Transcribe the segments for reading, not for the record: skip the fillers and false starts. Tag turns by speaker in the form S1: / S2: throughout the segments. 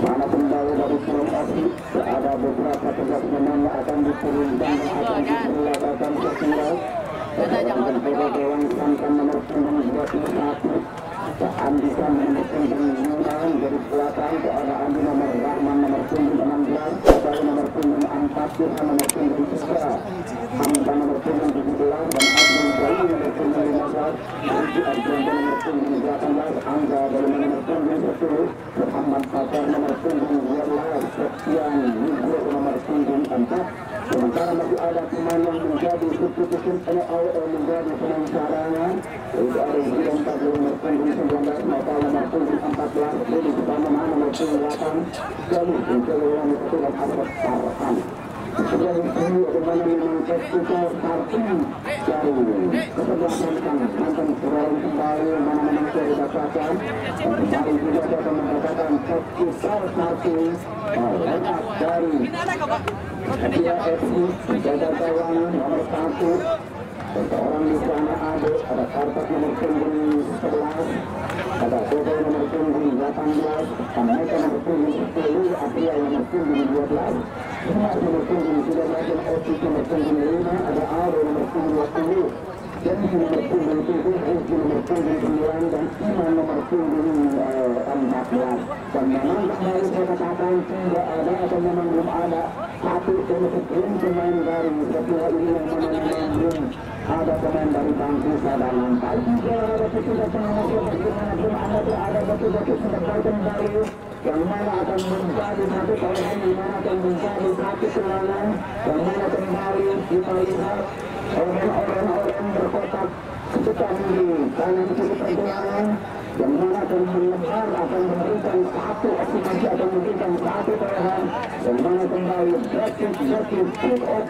S1: Mana pembawa dari lokasi ada beberapa petugas memang akan diturunkan dan akan diperlakukan sesuai dengan dewan sampan nomor 21 Andika nomor 9 dari selatan ada Andi nomor Rahman nomor 16 Bayu nomor 4 Firman nomor 3 Hamdan nomor 17 dan Abdul Bayu nomor 15 Ruji Arjun nomor 18 Angga dari nomor 10 Muhammad Fajar nomor 12 Sekian Nugro nomor 4 sementara masih ada pemain yang menjadi substitusi menjadi pemain cadangan itu ada Zidane 40 nomor 19 Mata nomor 14 Lili Pertama nomor 8 Jalur Intellian itu dan Albert Farhan sudah dipilih bagaimana memang teknikal starting dari kesebelasan mantan perlawan kembali mana-mana sudah didapatkan kembali juga akan mendapatkan teknikal starting line up dari Hadiah FC jaga gawang nomor 1 seseorang di sana ada kartu nomor 11 ada Bobo nomor 18 Kameka nomor 10 Apria nomor 12 Semua nomor 13 dan Otis nomor 5 ada Aro nomor 20 Jadi nomor 27 Rizky nomor 29 dan Iman nomor 14 dan memang baru saya katakan tidak ada atau memang belum ada satu pemain pemain dari setelah ini yang memang belum ada pemain dari bangku cadangan. Tapi kalau ada petugas pengawas bagaimana belum ada petugas sebagai kembali yang mana akan menjadi satu torehan, yang mana akan menjadi satu serangan, yang mana kembali kita lihat orang-orang berkotak sekitar di kanan kiri perjalanan yang mana akan menyebar akan memberikan satu estimasi atau memberikan satu torehan yang mana kembali breaking kick off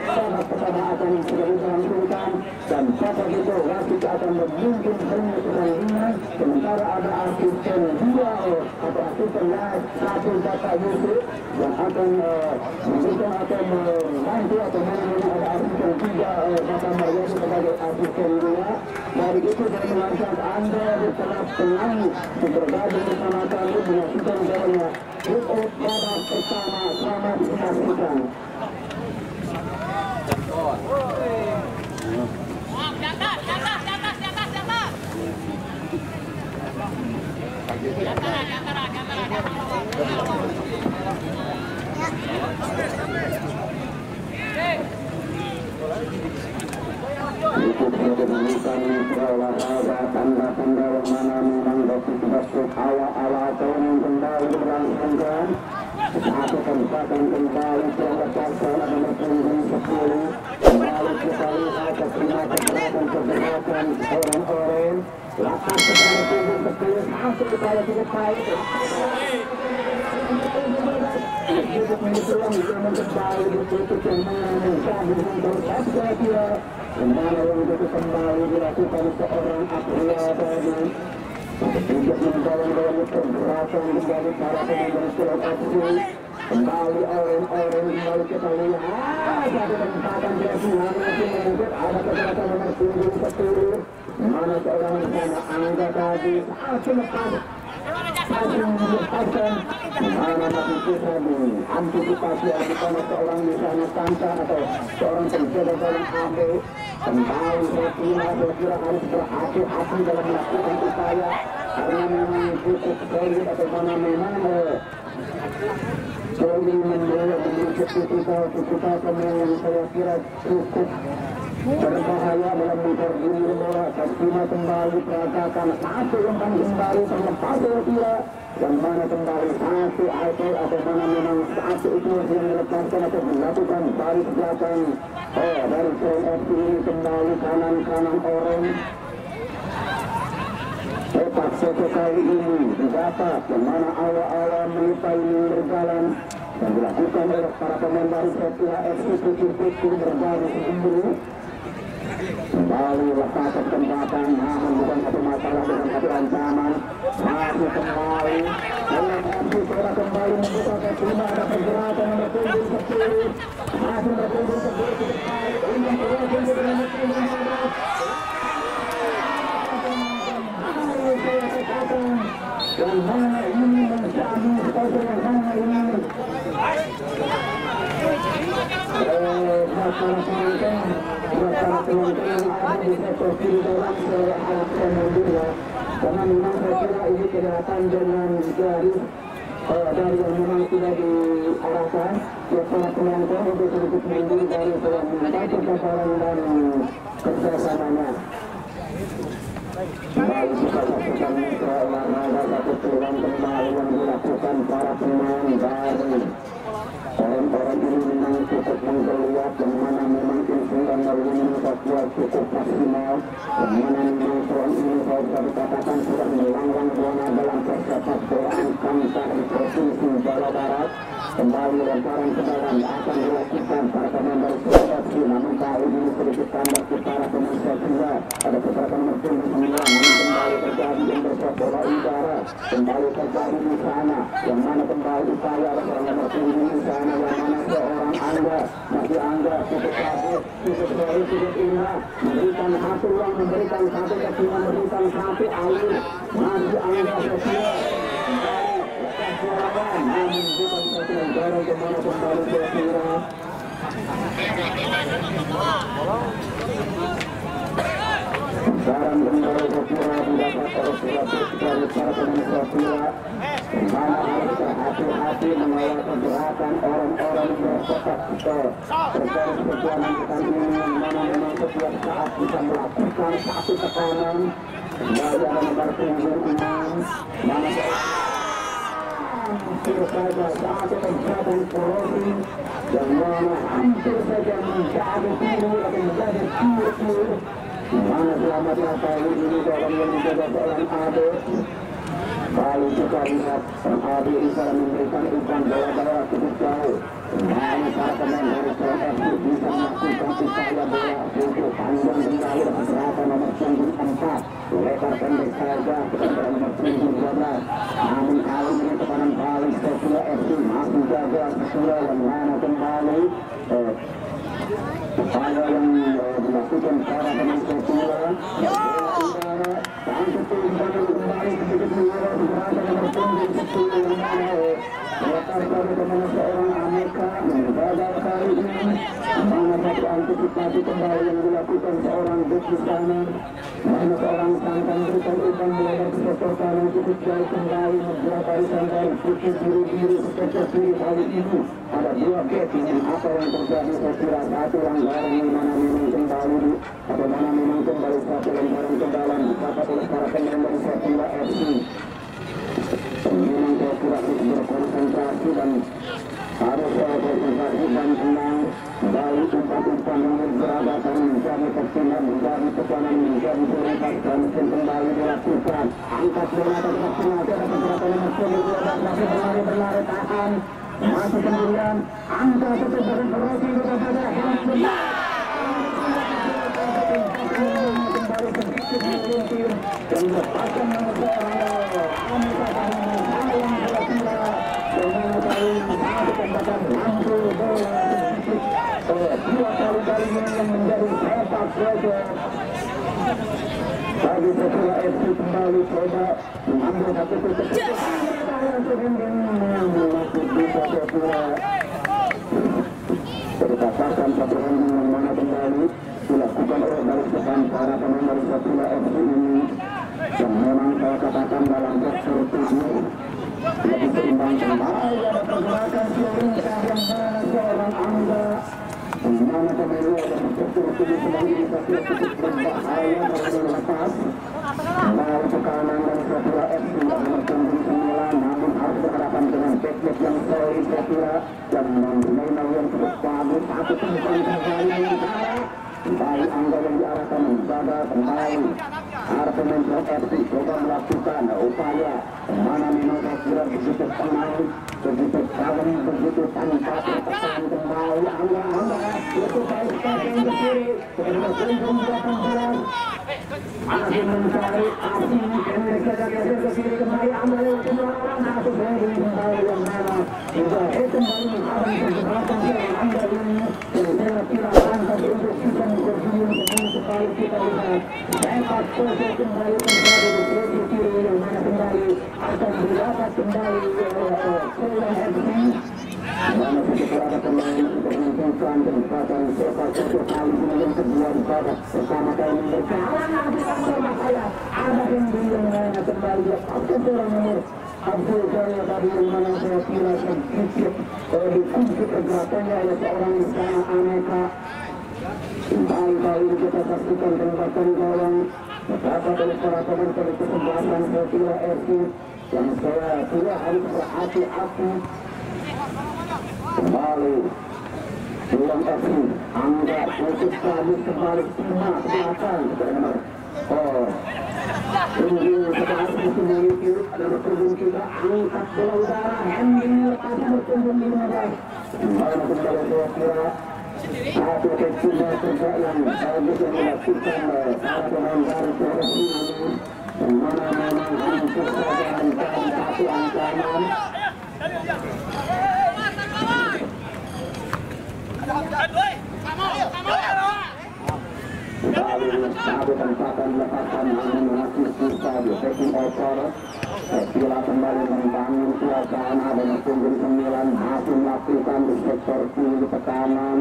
S1: pada akan sudah dilangsungkan dan pada itu wasit akan memimpin pertandingan sementara ada asisten dua atau asisten satu Bapak Yusuf yang akan memberikan atau membantu atau ada asisten tiga Bapak Mario sebagai asisten dua. Dari itu saya mengajak Anda di tengah-tengah bergabung bersama kami menyaksikan jalannya kick-off babak pertama. Selamat menyaksikan. Untuk menemukan olahraga tanda-tanda yang mana memang betul-betul awal-awal tahun yang kembali berlangsungkan satu tembakan kembali perlawasan nomor 10 kembali kita lihat pergerakan orang-orang lakukan secara tubuh betul masuk kepada tiga baik Cukup menyesuaikan dengan kembali ditutup yang mengamankan dengan berkas kira-kira. Kembali yang itu kembali dilakukan seorang Apria tadi. Tidak mendorong dalam pergerakan kembali para pemain Silat FC. Kembali orang-orang kembali kita lihat. Satu tempatan dia Suhana masih mengikut. Ada kekerasan nomor punggung 10. Mana seorang sana Angga tadi saat lepas. Masih melepaskan. Mana masih kita antisipasi bukan seorang di sana Santa atau seorang penjaga dalam AB. Kembali Fatima kira harus berhati-hati dalam melakukan upaya karena memang cukup sulit atau mana memang sulit memiliki kita pemain yang saya kira cukup berbahaya dalam mempergunakan bola. Fatima kembali peragakan satu umpan kembali terlepas kira yang mana kembali satu atau mana memang satu itu yang melepaskan atau melakukan balik belakang. Dari CFC ini kembali kanan orang. Sepak satu kali ini didapat yang mana awal-awal melipai berjalan dan dilakukan oleh para pemain dari CFC Pucuk berbagai sendiri. Kembali lepas kesempatan, namun bukan satu masalah dengan satu ancaman. Masih kembali dengan FC Kora kembali membuka Fatima, ada pergerakan nomor punggung 10. Masih berpunggung 10 ke depan. Dengan berpunggung dengan punggung 11. Dan mana ini menjadi sesuatu mana ini masalah penonton yang ada di sektor kiri dalam alat penunjuknya karena memang saya kira ini kelihatan dengan garis dari yang memang tidak diarahkan ya para penonton untuk sedikit mundur dari membantu sasaran dan kerjasamanya. Kembali kita saksikan olahraga satu peluang kembali yang dilakukan para pemain dari orang-orang ini memang cukup menggeliat yang mana memang insuran dari Indonesia cukup maksimal yang mana memang peluang ini saya bisa dikatakan sudah melanglang buana dalam persepak bolaan kantor di Provinsi Jawa Barat. Kembali lemparan ke dalam akan dilakukan para pemain dari CFC, namun kali ini sedikit tambah ke para pemain Persija. Ada beberapa nomor punggung 9 yang kembali terjadi yang berbuat bola udara kembali terjadi di sana yang mana kembali upaya ada seorang nomor punggung di sana yang mana seorang Angga masih Angga cukup bagus cukup baik cukup indah memberikan satu ruang memberikan satu kesimpulan memberikan satu alir masih Angga Persija namun bukan satu yang dorong kemana kembali Persija. Sekarang kembali Persija didapat oleh pelatih dari para pemain Persija mana harus berhati-hati mengawal pergerakan orang-orang yang bersepak terjadi perjuangan pertandingan yang mana memang setiap saat bisa melakukan satu tekanan kembali ada nomor punggung 6 mana hampir saja satu penjagaan korosi yang mana hampir saja menjadi biru atau menjadi biru mana selamatlah kali ini dalam yang menjaga seorang Ade. Lalu kita lihat Ade bisa memberikan umpan bola-bola cukup jauh. Mana para pemain dari CFC bisa melakukan upaya bola untuk panjang kembali dengan gerakan nomor punggung 4 lebar pendek saja kepada nomor punggung 12. Namun kali ini tekanan balik Persija FC masih jaga sesuai yang mana kembali upaya yang dilakukan para pemain Persija. Untuk perubahan kembali sedikit mengarah gerakan nomor punggung 10 yang mana lepas dari kemana seorang Amerika gagal kali ini mana satu antisipasi kembali yang dilakukan seorang bek di sana mana seorang Sangkan berikan umpan melebar ke sektor kanan cukup jauh kembali membuat barisan dari putih biru-biru ke sektor kiri kali ini ada dua bek yang apa yang terjadi saya kira satu langgaran yang mana memang kembali atau mana memang kembali satu lemparan ke dalam didapat oleh para pemain dari Persija FC. Memang saya kira harus berkonsentrasi dan harus berkonsentrasi dan tenang dari umpan-umpan yang beragatan menjadi persinan, menjadi tekanan, menjadi prioritas dan kembali dilakukan angkat bola atas maksimal ada beberapa nomor punggung 12 masih berlari tahan masih kemudian angka tetap dengan Rocky kepada Hamzah kembali sedikit melintir dan lepaskan nomor 2 Anita sayang bola dengan kali satu tembakan langsung bola sedikit 2 kali yang menjadi sepak bola bagi Persela FC kembali coba mengambil satu titik berdasarkan pertandingan yang mana kembali dilakukan oleh baris depan para pemain dari Persela FC ini yang memang saya katakan dalam sektor 7 lebih seimbang kembali ada pergerakan Fiorentina yang mana seorang Angga di mana pemain ada sektor 7 kembali bisa cukup berbahaya dari lepas kembali ke kanan dari Persela FC yang nomor 9 namun harus berhadapan dengan back yang solid Persela dan Maynard yang cukup bagus satu tembakan kembali menjara kembali Angga yang diarahkan menjaga kembali para pemain FC coba melakukan upaya mana memang kira begitu tenang begitu kawan begitu tanpa tertekan kembali Angga itu baik yang ke kiri kemudian kunjung belakang jalan masih mencari api dan mereka geser ke kiri kembali Angga yang kedua orang masuk dari kembali yang mana juga kembali menghalang pergerakan jalan Angga ini kira-kira langkah untuk kita berjumpa sekali kita lihat sepak bola kembali menjadi di kiri yang mana kembali akan berdapat kembali Persela FC mana setelah ada pemain untuk menentukan kesempatan sepak bola kali ini yang kedua di babak pertama kali mereka ada yang kembali Abdul nomor Abdul Jaya tadi yang mana saya kira sedikit dikunci pergerakannya oleh seorang istana aneka kembali kita saksikan tembakan gawang dapat oleh para pemain pada kesempatan Persela FC yang saya kira harus berhati-hati kembali Persela FC Angga untuk kembali timah ke belakang nomor tinggi sekarang masih memiliki ada berkunjung juga angkat bola udara Henry lepas berkunjung di 15 mana kembali saya kira satu kecilnya kerja yang bagus yang dilakukan para pemain dari PSI ini yang mana memang hampir saja mencari satu ancaman satu tembakan lepaskan namun masih susah di taking over Persela kembali membangun suasana dan punggung 9 masih melakukan di sektor kiri tekanan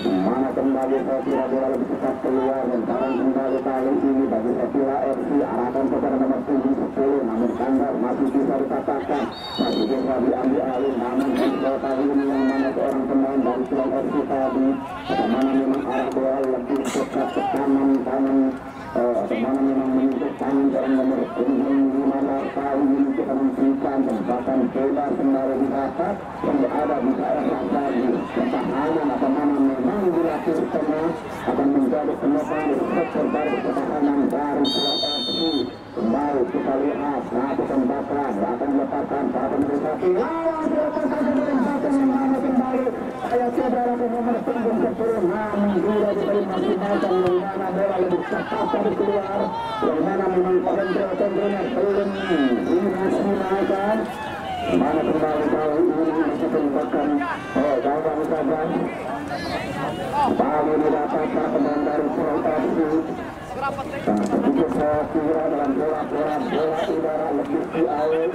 S1: mana kembali Persela bola lebih cepat keluar dan sekarang kembali kali ini bagi Persela FC arahkan kepada nomor 10 namun Kandar masih bisa dikatakan masih bisa diambil alih namun Persela kali ini yang mana seorang pemain dari Persela FC tadi bagaimana memang arah bola lebih dekat ke kanan bagaimana memang menunjuk tangan dari nomor 5 kali ini kita memberikan tembakan bebas kembali didapat yang berada di daerah tadi pertahanan bagaimana memang dilakukannya akan menjadi penopang di sektor dari pertahanan dari Persela FC kembali kita lihat satu tembakan akan dilepaskan pada pemerintah lawan dilepaskan tembakan yang mana kembali saya saudara nomor 10 namun juga diberi maksimalkan yang mana bola lebih cepat dari keluar yang mana memang kontrol-kontrolnya belum dimaksimalkan mana kembali kali ini masih tembakan gawang saja baru didapatkan pemain dari Persela FC sedikit saya kira dalam bola udara lebih diawal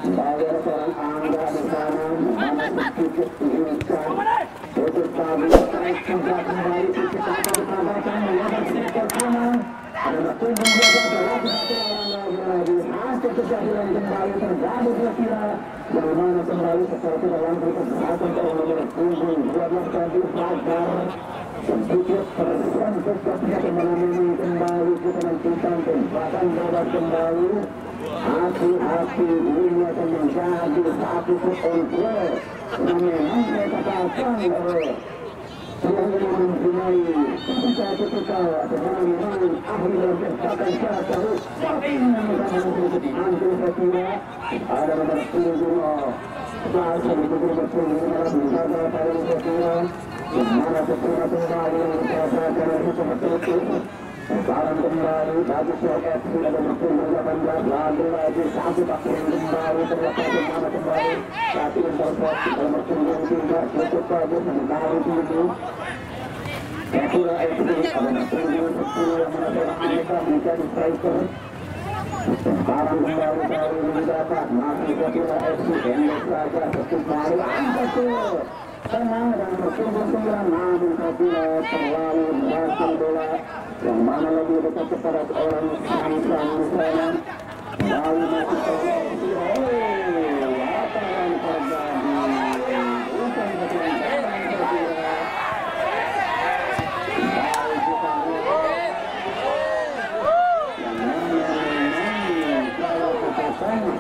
S1: kembali ada seorang Angga di sana mana sedikit diinginkan untuk tadi tarik juga kembali sedikit apa ditambahkan melawan sektor kanan ada bertunggung jaga lagi satu orang lagi hasil kejadian kembali terjadi kira-kira yang mana kembali seperti dalam pergerakan oleh nomor punggung 12 kali Fajar sedikit persen sesuatu yang kembali kita nantikan tembakan bola kembali hati-hati ini akan menjadi satu kontrol yang memang saya katakan selalu mempunyai ketika memang ahli dalam kata secara tapi yang akan menjadi hancur saya kira ada nomor 7 Sekarang kembali bagi CFC ada berkumpul 18 lagi satu takut kembali terlepas kemana kembali saat ini terlepas dalam berkumpul 3 cukup bagus kembali dulu Kira FC ada berkumpul 10 yang mana seorang Aneka menjadi striker. Sekarang kembali kali ini dapat masih Kira FC endek saja kembali betul tenang dan berkumpul 9 namun Kira terlalu berhasil bola yang mana lebih dekat kepada orang Samsung di sana. Lalu masih apa yang terjadi? Bukan kebenaran Kira.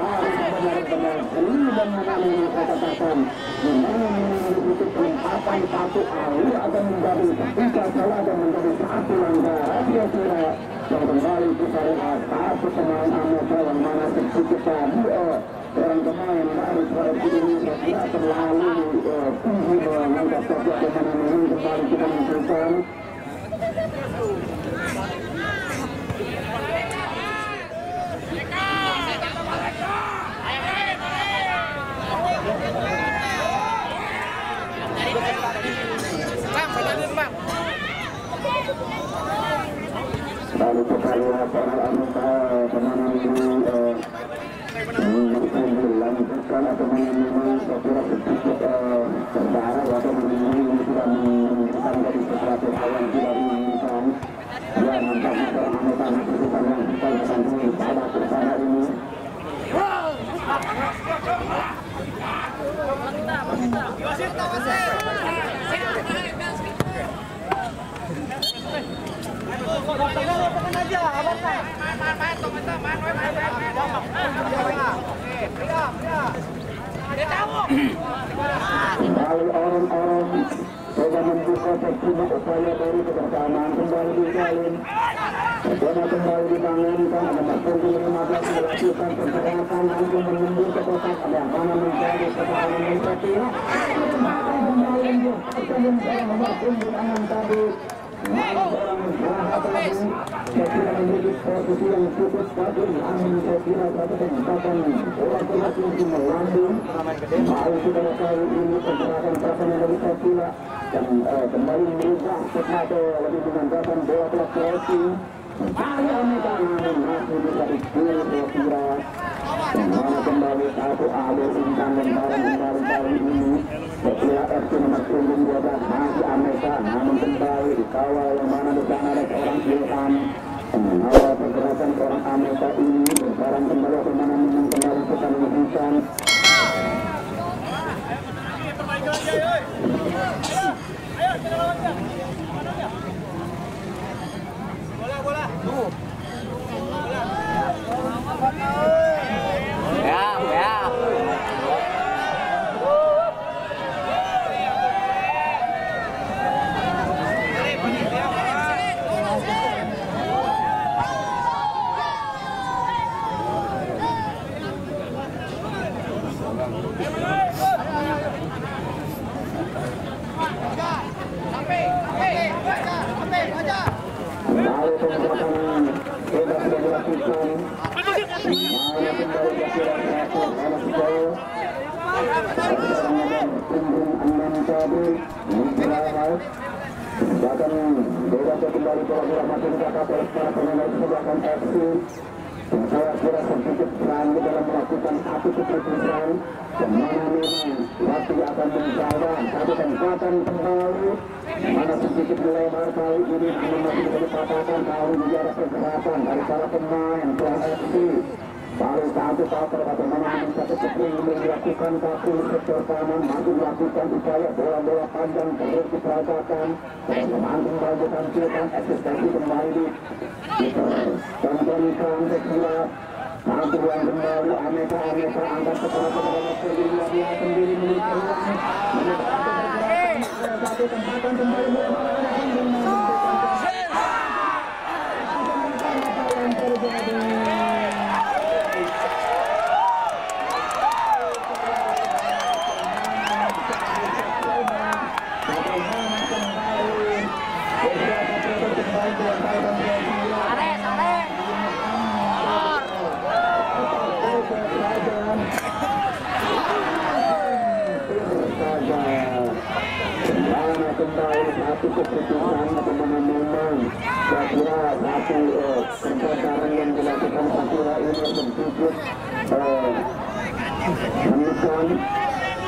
S1: Harus benar-benar sering dan mengalami kata-kata untuk penempatan satu alur akan menjadi bisa salah dan menjadi satu langgaran dia kira yang kembali kita lihat satu pemain Aneka yang mana sedikit tadi orang pemain baru pada ini tidak terlalu tinggi mengangkat saja dengan ini kembali kita menentukan lalu kita lihat para anggota penanganan ini melanjutkan atau menangani secara sedikit berdarah atau menangani sudah menunjukkan dari sesuatu hal yang tidak diinginkan ya nampaknya seorang anggota melakukan yang kita lakukan pada kesana ini kembali orang-orang coba membuka sejumlah upaya dari kebersamaan kembali dijalin coba kembali dibangunkan ada masuk 15 melakukan pergerakan untuk menembus ke kotak ada yang mana menjadi pertahanan yang kecil maka kembali yang memasuki tangan tadi orang berharap lagi saya kira memiliki posisi yang cukup bagus namun saya kira satu tembakan orang berhasil melambung baru kita kali ini pergerakan pertahanan dari saya kira dan kembali merubah sesuatu lebih mengandalkan bola kelas crossing saya minta namun masih bisa dipilih saya kira mana kembali satu alur intan dan barang kembali kali ini setelah FC nomor 12 masih Aneka namun kembali dikawal yang mana di sana ada seorang Ilham mengawal pergerakan seorang Aneka ini sekarang kembali ke mana kembali kita menunjukkan bola ya lalu penggertakan sudah dilakukan mana kembali dilakukan anak sejauh seorang punggung 6 tadi menjelaskan bahkan bebas kembali bola masih didapat oleh para pemain sebelahkan FC saya kira sedikit berani dalam melakukan satu keputusan yang mana memang waktu akan menjalan satu tembakan kembali mana sedikit melebar kali ini namun masih bisa dikatakan kali ini ada pergerakan dari para pemain Tuan FC baru satu counter bagaimana satu keping dilakukan kaki sektor kanan masih dilakukan upaya bola-bola panjang terus diperagakan dan memantung baju tampilkan eksistensi kembali ditontonkan sekira mampu yang kembali Aneka angkat kepala kepada sendiri dia sendiri memiliki satu tempatan kembali satu keputusan atau memang saya kira satu perkara yang dilakukan Sakura ini bertujuan menekan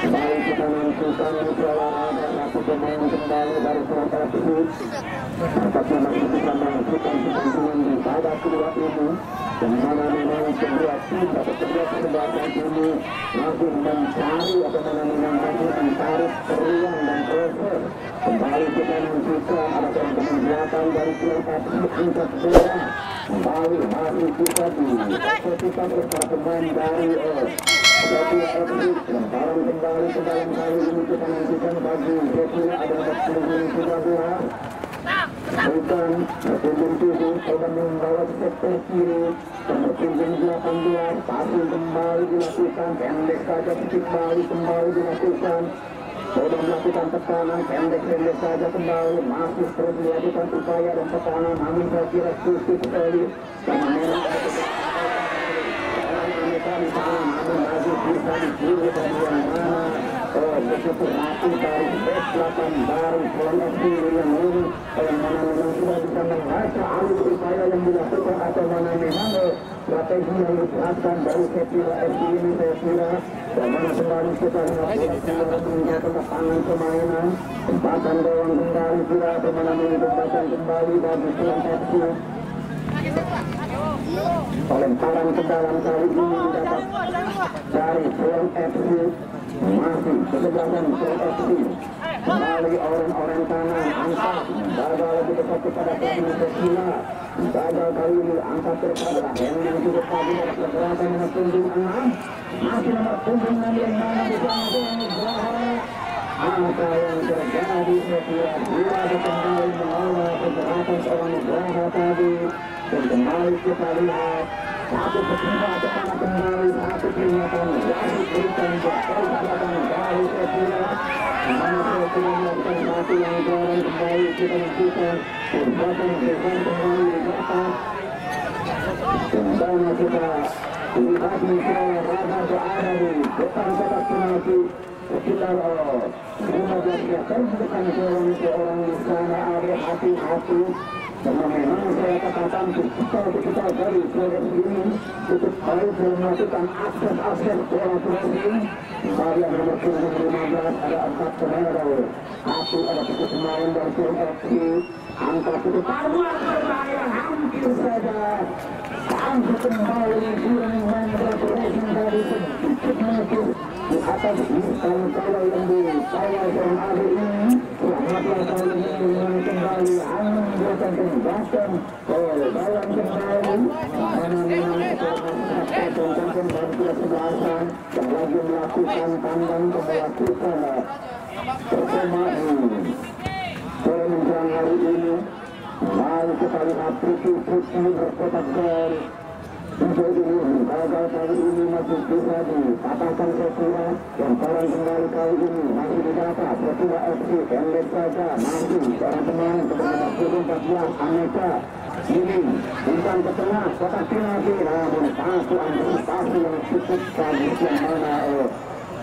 S1: kembali kita menentukan olahraga satu pemain kembali dari Surat FC tapi masih bisa melakukan pertandingan di babak kedua ini yang mana memang kedua tim atau kedua kesebelasan ini masih mencari atau memang masih mencari peluang dan pressure kembali kita menentukan ada kemenangan dari Surat FC untuk bola kembali masih bisa dieksekusikan oleh para pemain dari Sakura FC lemparan kembali ke dalam kali ini kita nantikan bagi Sakura ada 10 sudah bola bukan berkunjung 7 coba membawa sektor kiri berkunjung 18 passing kembali dilakukan pendek saja titik balik kembali dilakukan coba melakukan tekanan pendek saja kembali masih terus dilakukan upaya dan tekanan namun saya kira sulit sekali karena memang di sana namun masih bisa dipilih dari yang mana begitu mati dari S8 dari Surat FC yang ini yang mana memang sudah bisa membaca alur upaya yang dilakukan atau mana memang strategi yang diterapkan dari Sakura FC ini saya kira dan mana kembali kita lihat tangan permainan tempatan gawang kembali kira atau mana tempatan kembali dari Surat FC pelemparan ke dalam kali ini didapat dari Surat FC masih kesebelasan Surat FC kembali orang-orang kanan angkat gagal lebih dekat kepada Sakura gagal kali ini angkat kepada yang cukup tadi dari pergerakan nomor punggung 6 masih nomor punggung 6 yang mana bersama angka yang terjadi Sakura dia kembali menolak pergerakan seorang Nugraha tadi dan kembali kita lihat satu kedua kemana kembali satu peringatan wasit berikan berkaitan dari Sakura dimana Sakura melakukan satu yang jalan kembali kita lakukan perbuatan berikan kembali di atas kembali kita lihat misalnya Raga berada di depan kotak penalti sekitar 15 meter bukan seorang di sana ada hati-hati karena memang saya katakan kita dari Surat ini untuk harus melakukan akses bola Surat ini dari yang nomor 15 ada 4 pemain satu ada satu pemain dari Surat FC angka itu taruhan berbahaya hampir saja angka kembali kurang menggerak dari sedikit mungkin di atas kalau yang di saya dan adik ini selamatlah kali ini kembali angin buatan tembakan oleh dalam kembali mana memang ketonton kembali ke sebelasan yang lagi melakukan tandang melakukan performa sore menjelang hari ini mari kita lihat putih ini berkotak gol menjadi gagal kali ini masih bisa dikatakan Sakura yang parang kembali kali ini masih didapat Sakura FC pendek saja masih seorang pemain kepada 14 Aneka ini bukan ke tengah kotak penalti namun satu antisipasi yang cukup bagus yang mana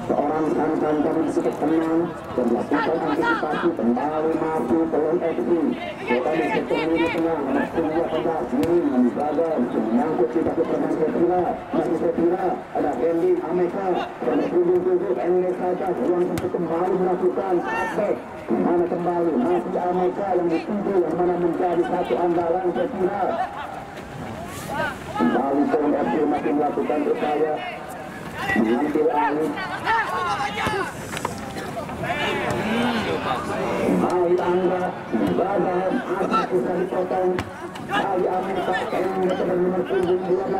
S1: seorang Santan tadi cukup tenang dan melakukan antisipasi kembali masuk ke FC kita di sektor ini tengah kedua pada ini gagal menyangkut kita ke permainan Sakura masih Sakura ada Hendy Ameka dan tujuh pendek saja ruang untuk kembali melakukan attack mana kembali masih Ameka yang dituju yang mana menjadi satu andalan Sakura kembali ke FC masih melakukan upaya mengambil alih Hai Angga gagal asal bisa dipotong Hai Amerika yang mendapat nomor punggung 12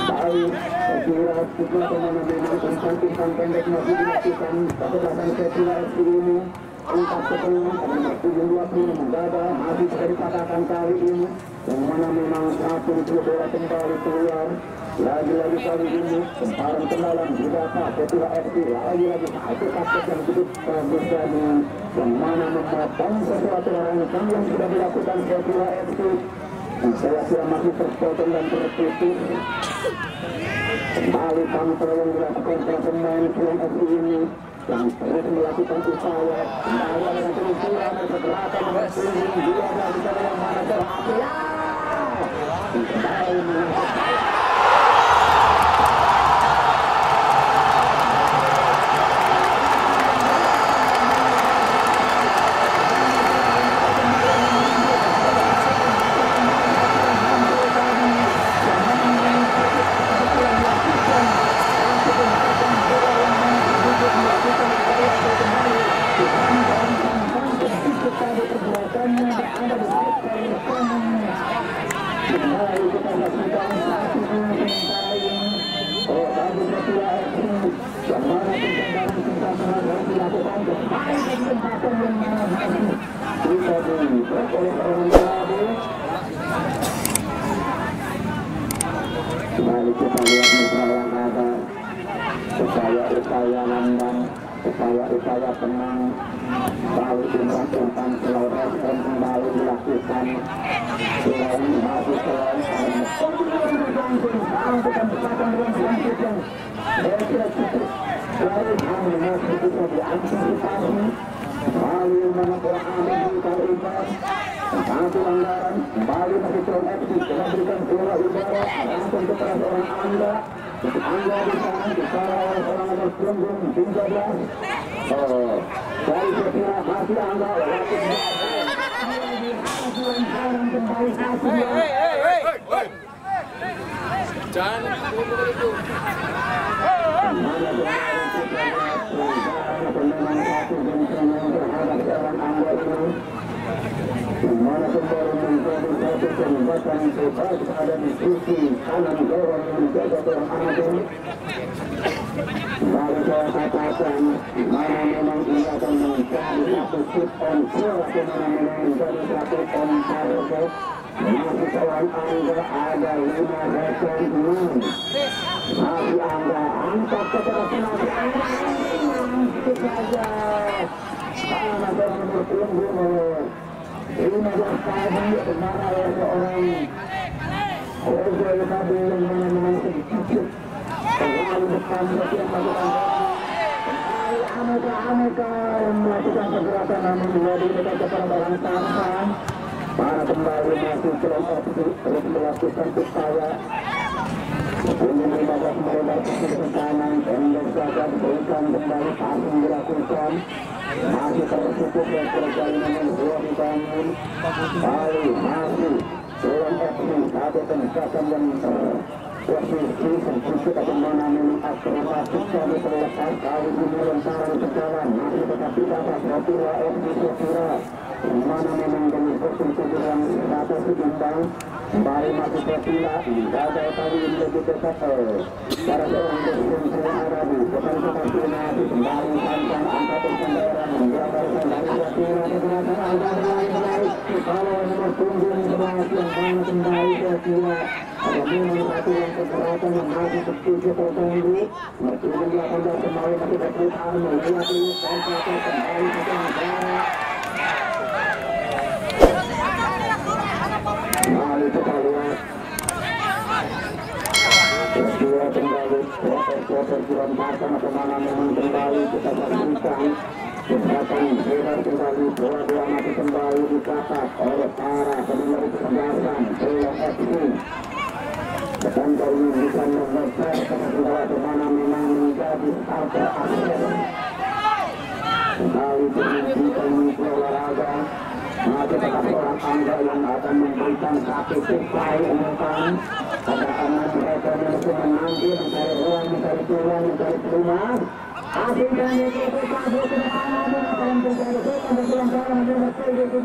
S1: Hai Sakura juga pemain memang umpan pendek masih dilakukan kesebelasan Sakura FC ini angkat ke tengah pada nomor punggung 20 mendadak masih bisa dikatakan kali ini yang mana memang satu bola kembali keluar lagi-lagi kali ini semparan ke dalam didapat Sakura FC lagi-lagi satu paket yang cukup bagus tadi yang mana memotong sesuatu rangkaian yang sudah dilakukan Sakura FC saya kira masih terpotong dan terputus kembali tampil yang dilakukan oleh pemain Surat FC ini yang terus melakukan upaya kembali dengan penyusuran pergerakan nomor 9 dia dari yang mana terakhir kembali menang. Kembali kita lihat misalnya ada upaya-upaya nambang, upaya-upaya tenang, lalu umpan selores dan kembali dilakukan selain masih selain kembali menangkap satu anggaran kembali masih Cron FC memberikan bola udara langsung kepada seorang Angga untuk Angga di sana disalah oleh seorang nomor punggung 13 dari Sepira masih Angga kembali satu jangan dimana kembali menjadi satu kesempatan bebas ada di sisi kanan dorong menjaga berhasil. Baru saya katakan mana memang ini akan menjadi satu sit on goal atau mana memang menjadi satu on target. Masih seorang Angga ada 5-6 masih Angga angkat ke tengah penalti Angga itu saja karena seorang nomor punggung 15 tahun kemana oleh seorang Ojo tadi yang memang sedikit terlalu depan tapi yang melakukan Aneka melakukan pergerakan namun menjadi dekat kepada barang tampan para kembali masih Cron FC terus melakukan upaya untuk 15 melebar ke kanan pendek saja diberikan kembali passing dilakukan masih tertutup dan perjalanan nomor 2 dibangun lalu masih Cron FC satu tembakan yang posisi sedikit bagaimana memang akrobatik kami terlepas kali ini lemparan ke jalan masih tetapi dapat Sepira FC Sepira dimana memang dengan posisi yang rata seimbang kembali masih Sepira gagal kali ini lebih dekat para seorang berfungsi Arabi bukan seperti masih kembali panjang angka persendaran menjaga dari Sepira keberatan angka baik kalau nomor punggung 11 yang mana kembali Sepira ada memang satu yang keberatan yang masih sedikit terganggu meskipun dia akan kembali masih berputar melihat ini sampai kembali ke negara mari kita lihat kedua kembali proses dirompakan atau mana memang kembali kita saksikan keberatan bebas kembali dua-dua masih kembali dicatat oleh para pendengar kesebelasan Cron FC dan kali ini bukan membaca kepada kemana memang menjadi starter akhir kembali penunjukan misi olahraga masih tetap seorang Angga yang akan memberikan satu supply umpan pada anak mereka yang menanti mencari ruang, mencari peluang, mencari peluang akhirnya itu kabur ke depan akan mencari setan dan pelanggaran nomor 17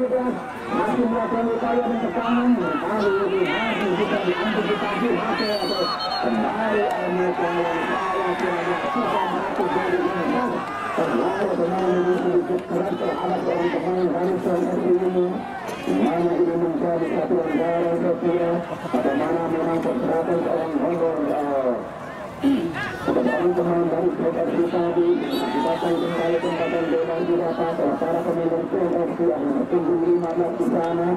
S1: masih melakukan upaya dan tekanan kali ini masih bisa diantisipasi hasil atau kembali Aneka yang saya kira bisa mati dari ini terlalu pemain ini sedikit keras terhadap orang pemain dari Cron FC ini mana ini menjadi satu anggaran Sepira bagaimana memang pergerakan seorang nomor pemain dari Cron FC tadi didapat kembali kesempatan bebas didapat oleh para pemain Cron FC yang nomor 5 ke-15 di sana,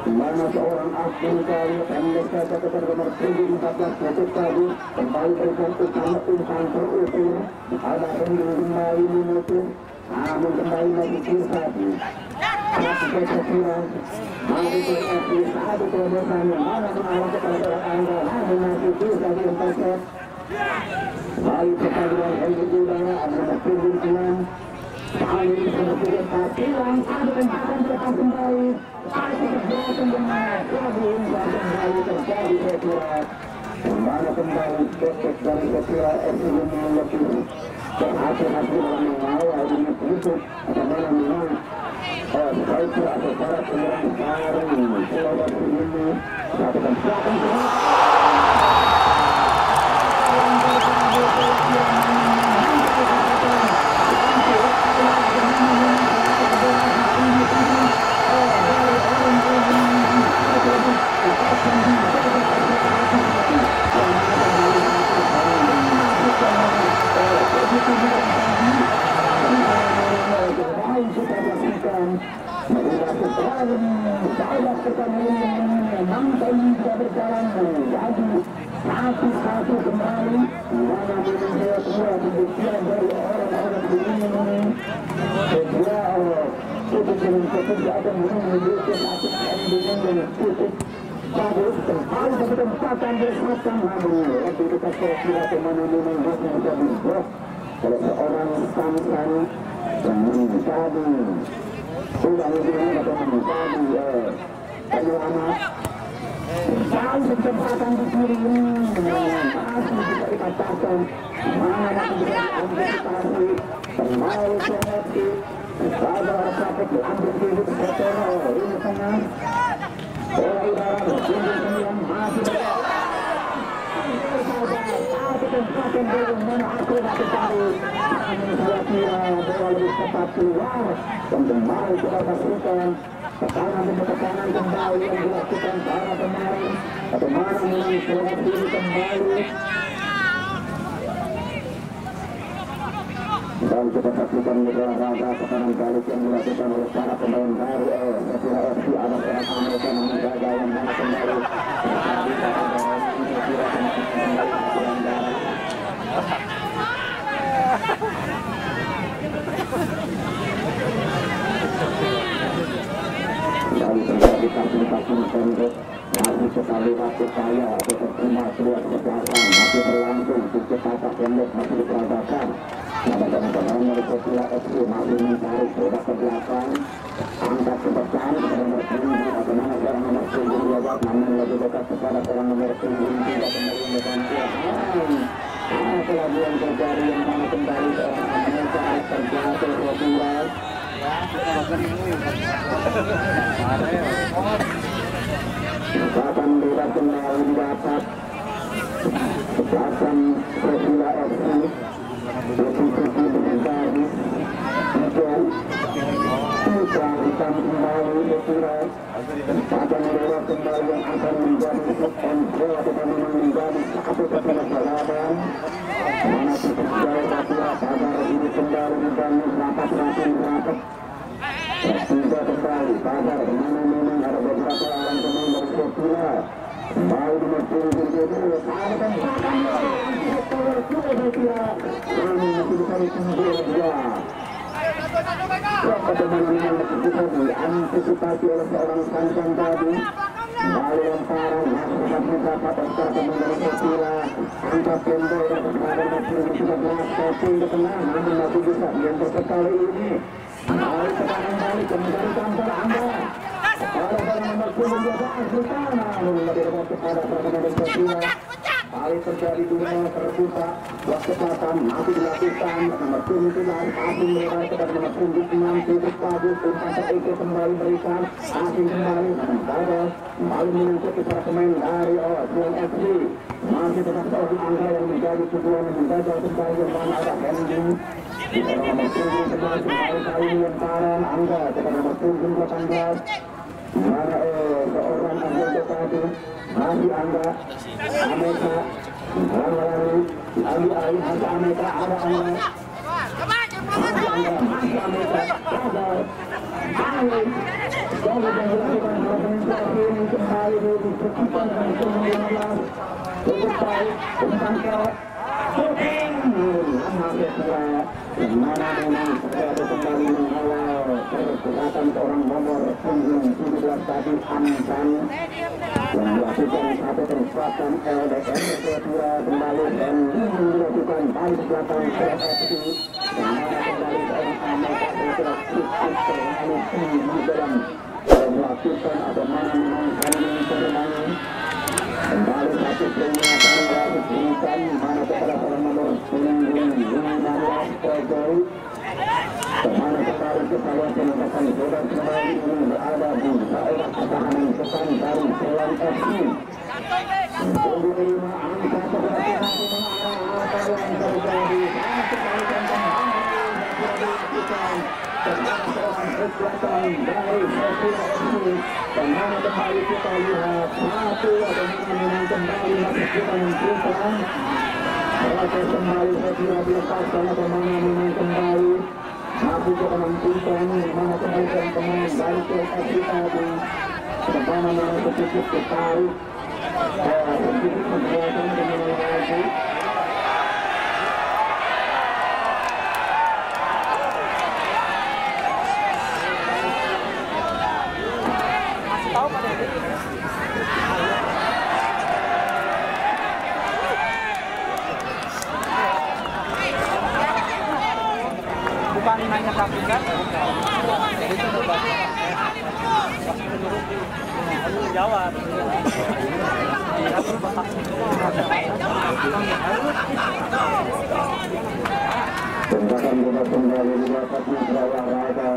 S1: di mana seorang Abdul Kali pendek saja ke nomor 14 Datuk tadi kembali berikan umpan terukur, ada pendek kembali menutup, namun kembali lagi Kisadi. Tapi kira-kira mari berarti satu terobosannya mana mengalah kepada Anda, namun masih bisa diintercept. Baik pertandingan Henry Udara adalah kemungkinan kali kemudian Patilang ada tembakan depan kembali, ada keberatan dengan Kevin dan kembali terjadi kira-kira kembali kekek dari kira-kira FC lebih berhati-hati dalam mengawal dengan tutup atau mana memang striker atau para penyerang baru Pulau Batu ini satu tembakan satu kembali mana menunjukkan semua pembuktian dari orang-orang ini sebuah tutup dengan tidak ada menunjukkan satu dengan tutup bagus kembali ke tempatan bersama namun lebih dekat kira-kira kemana memang harus menjadi blok oleh seorang Samsan yang menjadi sudah menjadi atau menjadi penyelamat jauh kesempatan di kiri ini masih bisa dikatakan mana masih bisa diantisipasi kembali promosi sabar sampai diambil diri Sotero ini tengah bola udara berjumlah masih satu tembakan belum mana aku masih tahu namun saya kira bola lebih cepat keluar dan kembali kita pastikan tekanan demi tekanan kembali yang dilakukan para pemain atau mana menang selamat ini kembali dan kita saksikan raga tekanan balik yang dilakukan oleh para pemain baru setelah FC ada orang Amerika menjaga yang mana kembali kembali terjadi pasang pendek masih sekali waktu saya atau terima keluar ke belakang masih berlangsung kecepatan pendek masih diperagakan pada teman-teman dari Persila FC masih mencari bola ke belakang angkat kepercayaan kepada nomor 7 atau mana seorang nomor 7 jawab namun lebih dekat kepada seorang nomor 7 tidak kembali mencantik apalagi yang terjadi yang mana kembali seorang Amerika terjatuh Roturas Kesempatan bebas kembali didapat kesempatan Persila FC posisi menjadi hijau kita hitam kembali Persila kesempatan bebas kembali yang akan menjadi NC atau memang menjadi satu kesalahan mana Persija Persila sabar ini kembali dibangun rapat Persija kembali sabar dimana memang ada beberapa orang pemain dari Persila kembali dimasukkan ke dulu ada tembakan kami masih bisa ditunjuk dia bagaimana yang bisa diantisipasi oleh seorang Samsan tadi kembali lemparan masih mendapat antara pemain dari Persila angkat pendek dan kemarin masih bisa berhasil ke tengah namun masih bisa yang terkali ini kembali tekanan balik kembali tampil Anda pada nomor 10 jaga Sultana lebih dekat kepada pertandingan dari Persila kali terjadi dunia terbuka waktu selatan masih dilakukan nomor 19 asing mereka kepada nomor 6 titik bagus umpan terike kembali berikan asing kembali kembali mengikuti para pemain dari Oswald FC masih tetap seorang angka yang menjadi tujuan menjaga kembali yang mana ada Henry nomor 7 kembali kali ini lemparan angka kepada nomor 18 mana seorang anggota tadi masih angka Amerika lalu Ali masih Amerika ada angka kembali mengawal pergerakan seorang nomor punggung 17 tadi Amsan yang melakukan satu terusan LDM Pura kembali dan melakukan balik belakang PFC dan kembali seorang anggota interaksi di dalam melakukan atau menangkan permainan kembali satu peringatan dari berikan mana kepada seorang nomor punggung 15 Jokowi kemana kembali kita lihat penembakan bola kembali ini berada di daerah pertahanan depan dari Selan FC. Untuk 5 angka pergerakan apa yang terjadi kembalikan kekuatan dari Selan FC. Kemana kembali kita lihat satu atau menang kembali masuk ke dalam perusahaan. Proses kembali saya dilepaskan atau mana menang kembali masih ke dalam perusahaan mana kembalikan pemain dari PSS tadi bagaimana mana sedikit ditarik sedikit pergerakan dengan lagi masih tahu pada bukan nanya kaki kan? Itu jawab. Tembakan bola kembali didapat di bawah raga.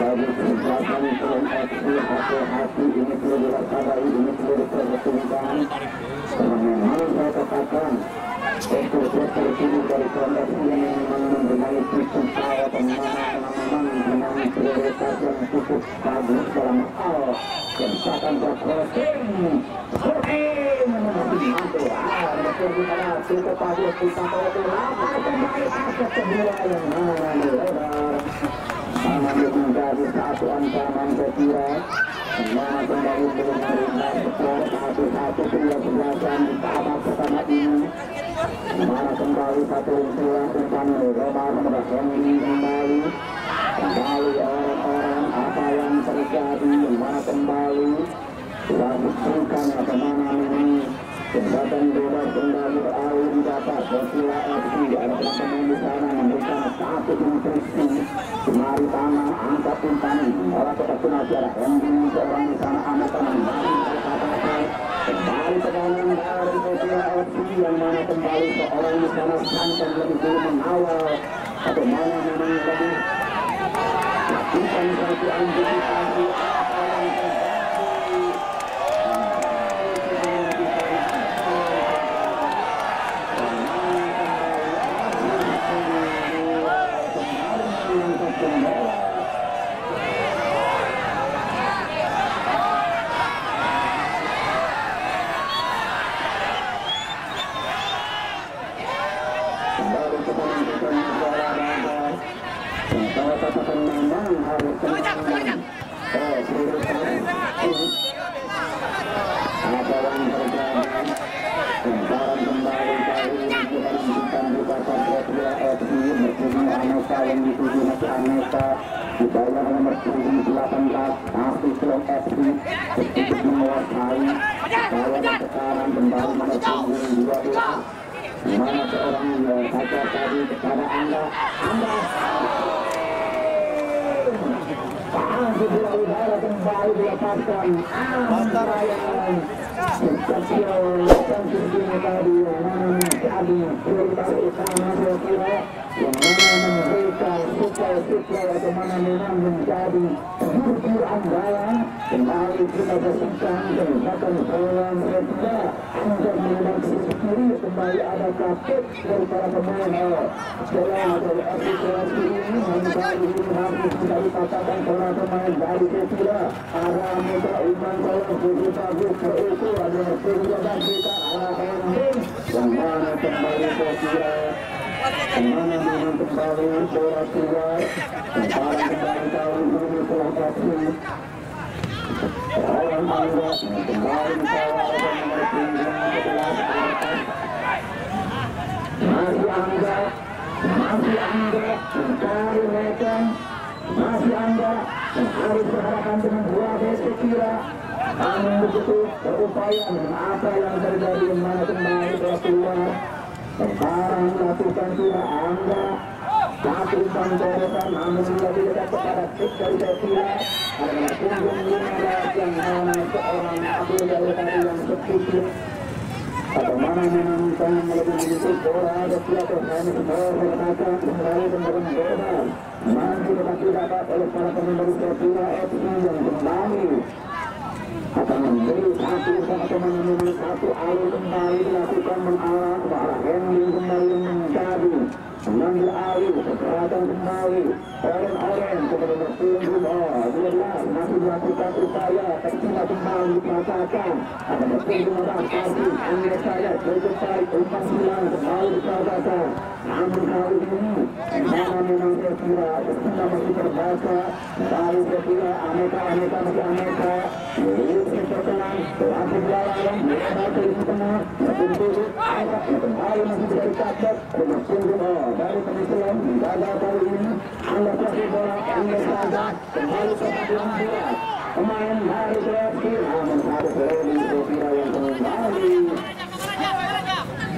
S1: Bagi kesempatan film FC hati-hati ini perlu diwaspadai, ini perlu diperhitungkan. Karena memang saya katakan sektor ini dari kelompok ini memang mempunyai sistem saya memang mempunyai prioritas yang cukup bagus dalam hal kerusakan berproses memasuki betul kita cukup bagus kita kembali aset kedua yang lebar sama menjadi satu ancaman sekira semua kembali belum berimbang skor 1-1 pria sebelasan di babak pertama ini mana kembali satu usulan umpan lebar kepada Henry kembali orang-orang apa yang terjadi mana kembali lakukan atau mana ini jembatan bebas kembali beralih didapat Persila FC ada pemain di sana memberikan satu instruksi kemari tanah angkat umpan olah kepentingan ada Henry seorang di sana anak kembali kembali tegangan dari Persila FC yang mana kembali seorang di sana santan lebih dulu mengawal atau mana memang lebih lakukan satu antisipasi apa yang terjadi yang dituju masih Aneka dibayar nomor 18 masih Selong FC sedikit menguasai bayar sekarang kembali nomor punggung 12 dimana seorang saja tadi kepada Anda di bola udara kembali dilepaskan Ryan Kecil dan tingginya tadi yang mana menjadi prioritas utama kira yang mana memberikan suplai atau mana memang menjadi jujur andalan kembali kita bersihkan tembakan bola mereka untuk menembak sisi kiri kembali ada kapit dari para pemain setelah dari aplikasi ini kembali harus kita dikatakan para pemain dari Persila ada muda Iman Kolong begitu bagus itu ada Persila dan kita ada Henry yang mana kembali Persila Kemana memang kembali bola keluar. Sekarang kembali tahun ini telah berakhir. Orang Angga kembali dikawal oleh nomor punggung 11. Masih Angga mencari mereka. Masih Angga harus berhadapan dengan dua besi kira. Namun begitu berupaya dengan apa yang terjadi mana kembali bola keluar. Sekarang lakukan kira Angga satu pantauan namun lebih dekat kepada kick dari Sekira adalah punggung 15 yang mana seorang Abdul Jalil tadi yang sedikit bagaimana menantang lebih menutup bola Sekira terhadap bola berkata kembali dengan bola masih tetapi dapat oleh para pemain dari Sekira FC yang kembali akan memberi satu sama teman memang satu alur kembali dilakukan mengarah ke arah Henry kembali menjadi mengambil alih kekerasan kembali Oren kepada bertunggu 12 masih melakukan upaya ketika kembali dikatakan akan bertunggu adaptasi Angga saya bergerak umpan silang kembali dikatakan namun kali ini mana memang saya kira ketika masih terbaca kali saya kira aneka masih aneka sepertinya telah berjalan mereka itu tengah bertunggu kembali masih tidak dikatakan bertunggu dari penyesuaian gagal kali ini Angga kasih bola Angga saja kembali ke bagian bola pemain dari KFC namun harus Rodi Sofira yang kembali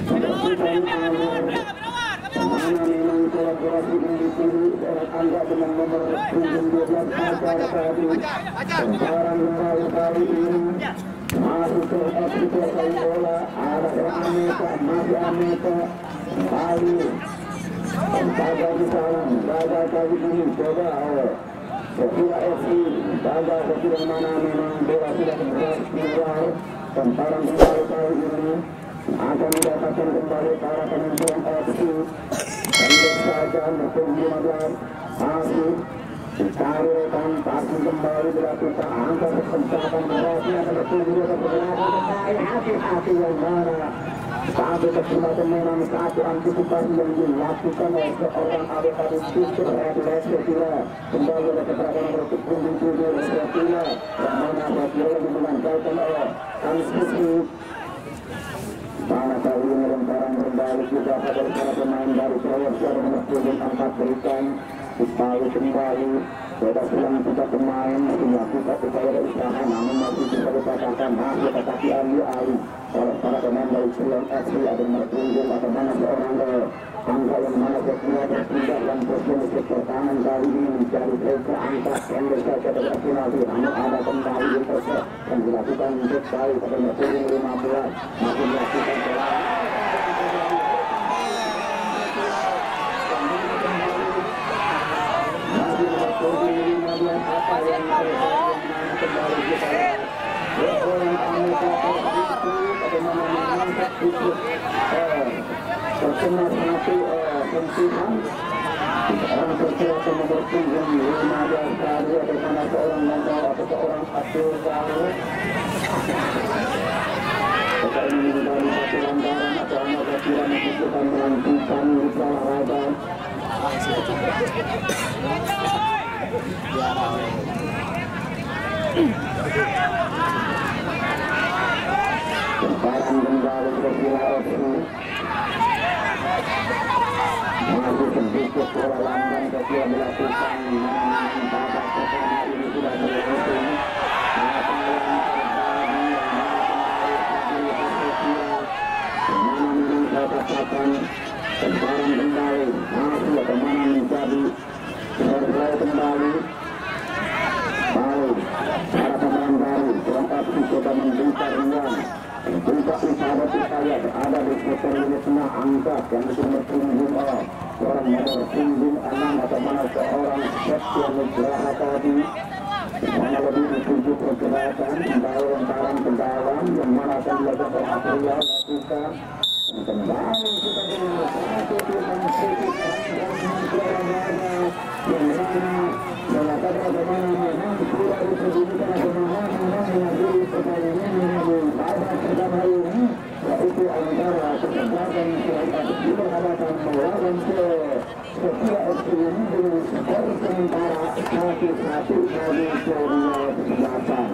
S1: membersihkan alur kemana memang kolaborasi yang dipilih seorang Angga dengan nomor punggung 12 Fajar tadi sekarang kembali kali ini masuk ke FC kuasai bola ada Aneka masih Aneka kembali Gagal di sana, gagal kali ini coba Sekira FC gagal Sekira mana memang bola sudah keluar sekarang kembali kali ini akan mendapatkan kembali para pemain FC pendek saja bertunggu 15 masih ditaruhkan pasti kembali dilakukan angka kesempatan berarti akan bertunggu kembali hati-hati yang mana satu kesempatan memang satu antisipasi yang dilakukan oleh seorang Abdul Syukur Atlet Sekira kembali oleh keterangan berpunggung 7 Sekira yang mana Sekira yang dimenangkan oleh Ansisi mana kali ini lemparan berbalik juga pada para pemain dari Proyeksia nomor punggung 4 berikan ditaruh kembali sudah pulang juga pemain masih melakukan upaya usaha namun masih bisa dikatakan masih tetapi alih oleh para pemain dari Sulawesi FC ada nomor punggung bagaimana seorang Angga yang mana Sekira berpindah dan posisi pertahanan kali ini mencari mereka angkat pendek saja dari penalti namun ada kembali intercept yang dilakukan untuk kali pada nomor punggung 15 masih melakukan apa yang kembali kita orang Amerika itu bagaimana mengangkat itu terkena satu pensiunan orang berkira nomor punggung 15 kali bagaimana seorang Nanda atau seorang Abdul Jalil sekarang ini dari satu lantaran atau anak kira membutuhkan melanjutkan olahraga sekarang kembali ke Sulawesi masih sedikit bola lamban Sekira melakukan menang babak pertama ini sudah berlangsung apa yang katakan sekarang kembali masih kemana menjadi berlai kembali baru para pemain baru berangkat coba membuka ruang membuka usaha supaya berada di sektor ini tengah angkat yang itu berpunggung seorang nomor punggung 6 atau mana seorang Septian Nugraha tadi mana lebih ditunjuk pergerakan kembali lemparan ke dalam yang mana akan dilakukan oleh Afriya lakukan kembali kita dengan satu tuhan sedikit yang mana mengatakan bagaimana memang tidak disebutkan bagaimana mengakhiri pertandingan yang pada pertama ini yaitu antara dan FC berhadapan melawan Setia FC dengan skor sementara 1-1 dari Korea Selatan.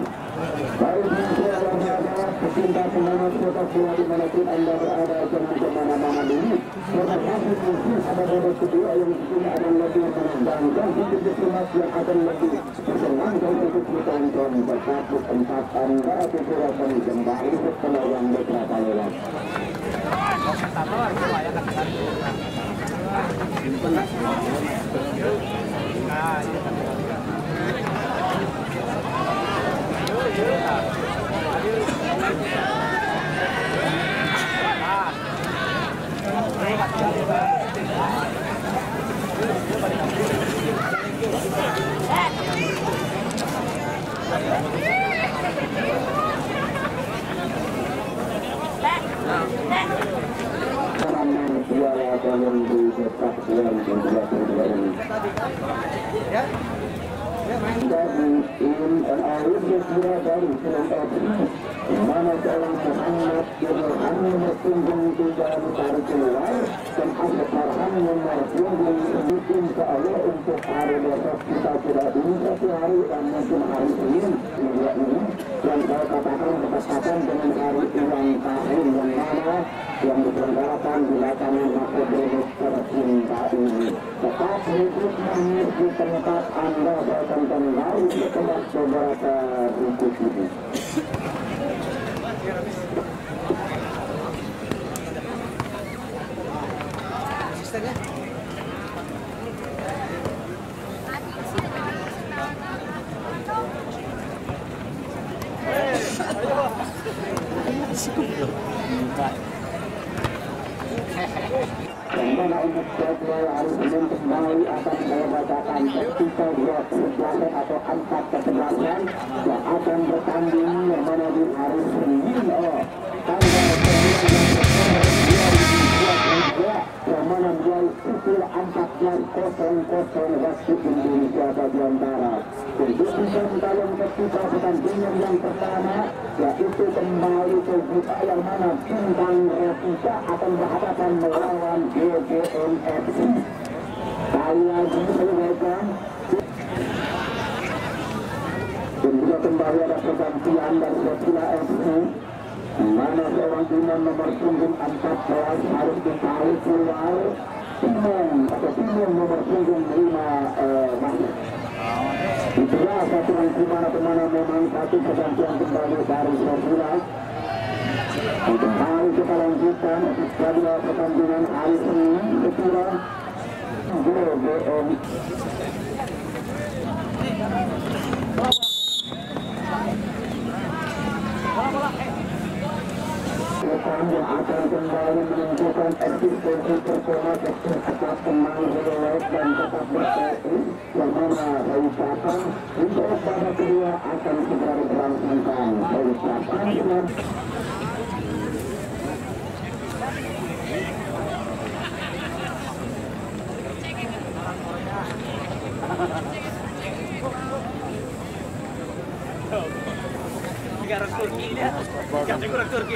S1: Baik adalah pecinta semangat sepak bola dimanapun Anda berada, jangan kemana-mana dulu. Karena masih mungkin ada babak kedua yang mungkin akan lebih menendangkan, hidup semangat yang akan lebih menyenangkan untuk ditonton. Tetapi tempat Anda diperlukan kembali setelah yang beberapa lewat. Mana seorang Muhammad Ibrahim nomor punggung 3 ditarik keluar dan Asad Farhan nomor punggung mungkin ke Allah untuk hari besok kita sudah ini satu hari dan mungkin hari Senin minggu ini yang saya katakan bertepatan dengan hari ulang tahun yang mana yang diselenggarakan di lapangan Makobrimob tercinta ini. Tetap hidup manis di tempat Anda akan kembali ke tempat beberapa berikut ini. Asistennya Bagaimana untuk jadwal hari Senin kembali akan saya bacakan ketika 11 atau 4/11 yang akan bertanding yang mana di hari Senin tanggal 9 yang mana mulai pukul 14.00 waktu Indonesia bagian Barat. Untuk bisa dalam ketika pertandingan yang pertama yaitu kembali ke kita yang mana Bintang Rafika akan berhadapan melawan GGN FC. Kali lagi selesaikan dan juga kembali ada pergantian dari Sepila FC mana seorang Timon nomor punggung 14 harus ditarik keluar. Timon nomor punggung 5 masuk. Itulah satu yang kemana-kemana memang satu pergantian kembali dari Sepila. Kembali kita lanjutkan jadwal pertandingan hari Senin Sepila GGN. Yang akan kembali menunjukkan eksistensi performa tetap tenang, relax dan tetap berkait yang mana saya ucapkan untuk babak kedua akan segera diberlangsungkan. Saya ucapkan negara Turki dia, negara Turki.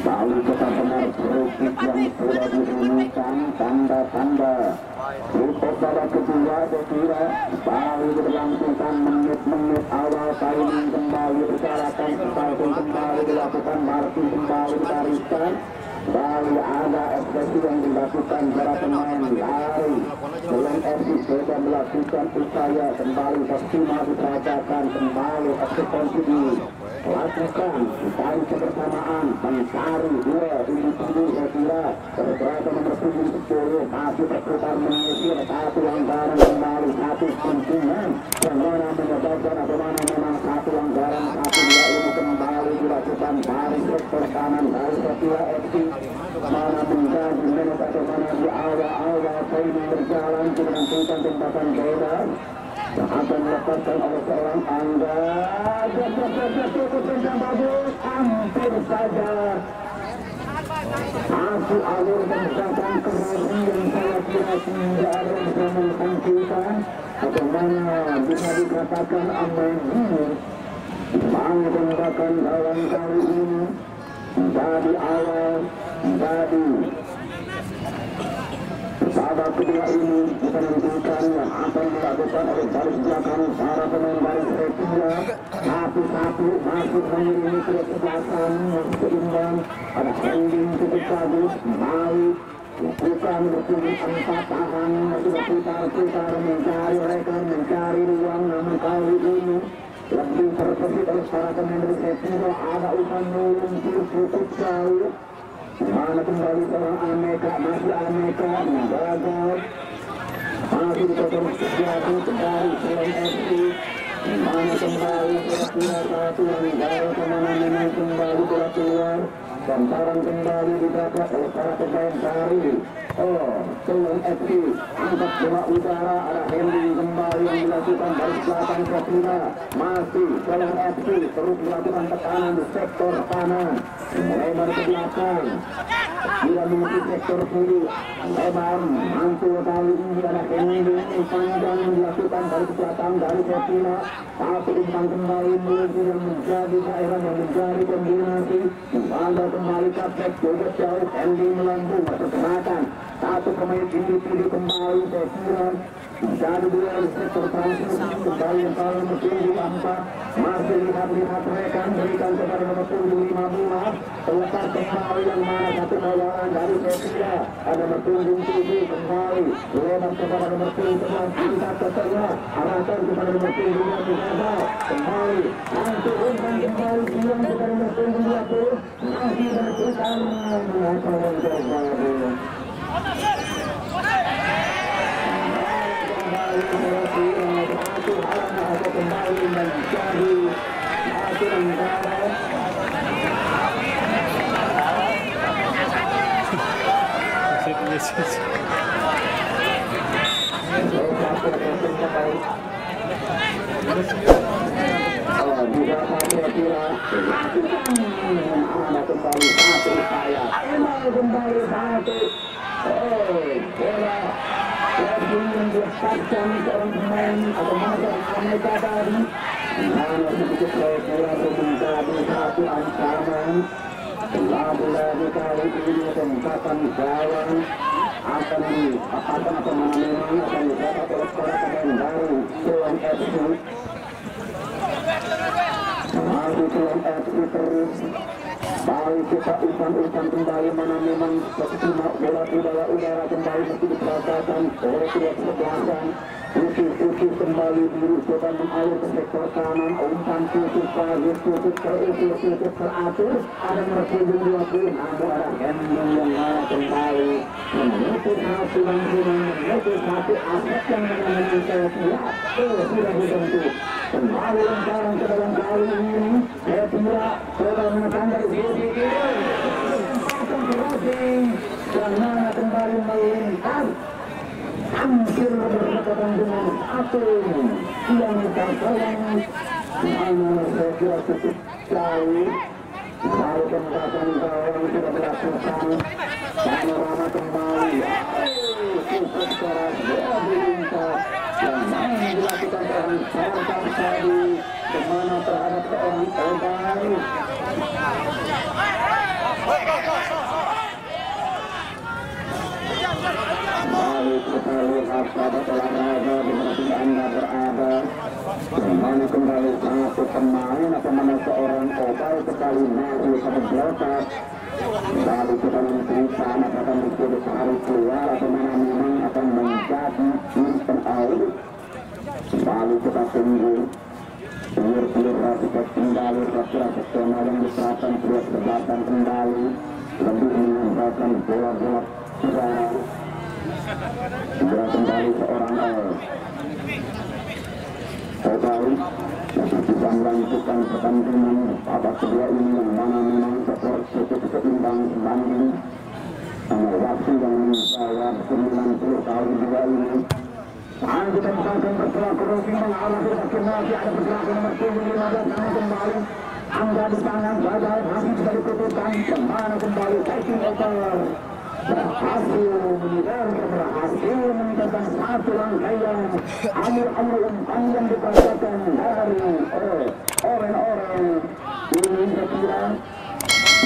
S1: Lalu kita benar berukit yang sudah dibunyikan tanda-tanda untuk babak kedua Dekira Bali berlangsungkan menit-menit awal timing kembali berjalan starting kembali dilakukan marking kembali ditariskan Bali ada ekspresi yang dilakukan para pemain lari dengan FC sudah melakukan upaya kembali maksimal diperagakan kembali eksekusi dilakukan dari kebersamaan mencari dua individu Dekira beberapa nomor 10 masih berputar menyisir satu anggaran kembali satu pentingan yang mana menyebabkan atau mana memang satu anggaran satu dua ini kembali dilakukan dari sektor kanan dari Setia FC mana menjadi menit atau mana di awal-awal ini berjalan dengan tingkat tembakan bebas akan dilepaskan oleh seorang Angga. Yang bagus, hampir saja aku alur berdasarkan kembali yang saya kira tidak ada bisa menghancurkan bagaimana bisa dikatakan aman ini menggunakan lawan kali ini dari awal dari pada kedua ini kita menentukan yang akan dilakukan oleh baris belakang para pemain baris ketiga satu-satu masih mengiringi ke belakang masih seimbang ada handling cukup bagus baik bukan berkulit empat tangan masih berputar-putar mencari rekan mencari ruang namun kali ini lebih terpesat oleh para pemain baris ketiga ada umpan meluncur cukup jauh mana kembali seorang Aneka masih Aneka gagal masih dipotong sejati kembali selain FC mana kembali kira-kira satu yang gagal kemana-mana kembali bola keluar Bantaran kembali didapat oleh para pemain dari Selain FC angkat bola udara ada handling kembali yang dilakukan dari belakang Safina masih Selain FC terus melakukan tekanan di sektor kanan lebar ke belakang tidak mengikuti sektor kiri lebar mantul kali ini ada handling panjang yang dilakukan dari belakang dari Safina satu umpan kembali menuju yang menjadi daerah yang menjadi kombinasi pada kembali kaptek juga jauh handling melambung atau kenakan satu pemain individu kembali saya kira dari dua sektor transisi kembali yang paling bertinggi 4 masih lihat rekan berikan kepada nomor 15 terlepas kembali yang mana satu lawan dari Sevilla ada nomor 7 kembali lebar kepada nomor 11 kita tertengah arahkan kepada nomor 7 yang digagal kembali langsung umpan kembali siang kepada nomor 20 masih berputar mengatakan kembali kembali menjadi aturan negara kembali satu saya kembali satu bola lagi melepaskan seorang pemain atau masuk Aneka tadi sedikit bola menjadi satu ancaman lagi kali ini kesempatan gawang akan diapakan atau memang akan didapat oleh para pemain baru Selain FC masih Selain FC terus baik kita umpan kembali mana memang terima bola udara kembali meski diperagakan oleh pihak sebelasan Usus kembali diri coba mengalir ke sektor kanan umpan tutup bagus tutup teratur ada nomor 20 namun ada handling yang malah kembali menutup satu menutup satu aset yang menangani saya sudah dibentuk kembali lemparen ke dalam kali ini saya kira coba menekan dari sisi dan mana kembali melintas hampir berdekatan dengan satu yang terkawang mana saya kira cukup jauh baru tembakan gawang sudah dilakukan panorama kembali cukup keras melintas yang mana dilakukan orang Sarkar tadi kemana terhadap seorang Obai mari kita lihat sahabat olahraga dimanapun Anda berada kemana kembali satu pemain atau mana seorang Obai sekali maju satu blokas lalu kita nanti sama akan disuruh sehari keluar atau mana memang akan menjadi instant out lalu kita tunggu Pilihan rakyat kembali rakyat nasional yang diterapkan pihak sebelatan kembali lebih menambahkan bola-bola udara segera kembali seorang Obai masih bisa melanjutkan pertandingan babak kedua ini yang mana memang cukup seimbang sebanding sama waktu yang menjawab 90 kali 2 ini kita misalkan berpelaku Rofi mengalami akhirnya ada berpelaku nomor 15 kembali angga di tangan gagal masih bisa dikutukan kemana kembali taking over berhasil meningkatkan satu rangkaian amur-amur umpan yang diperagakan dari orang-orang ini kira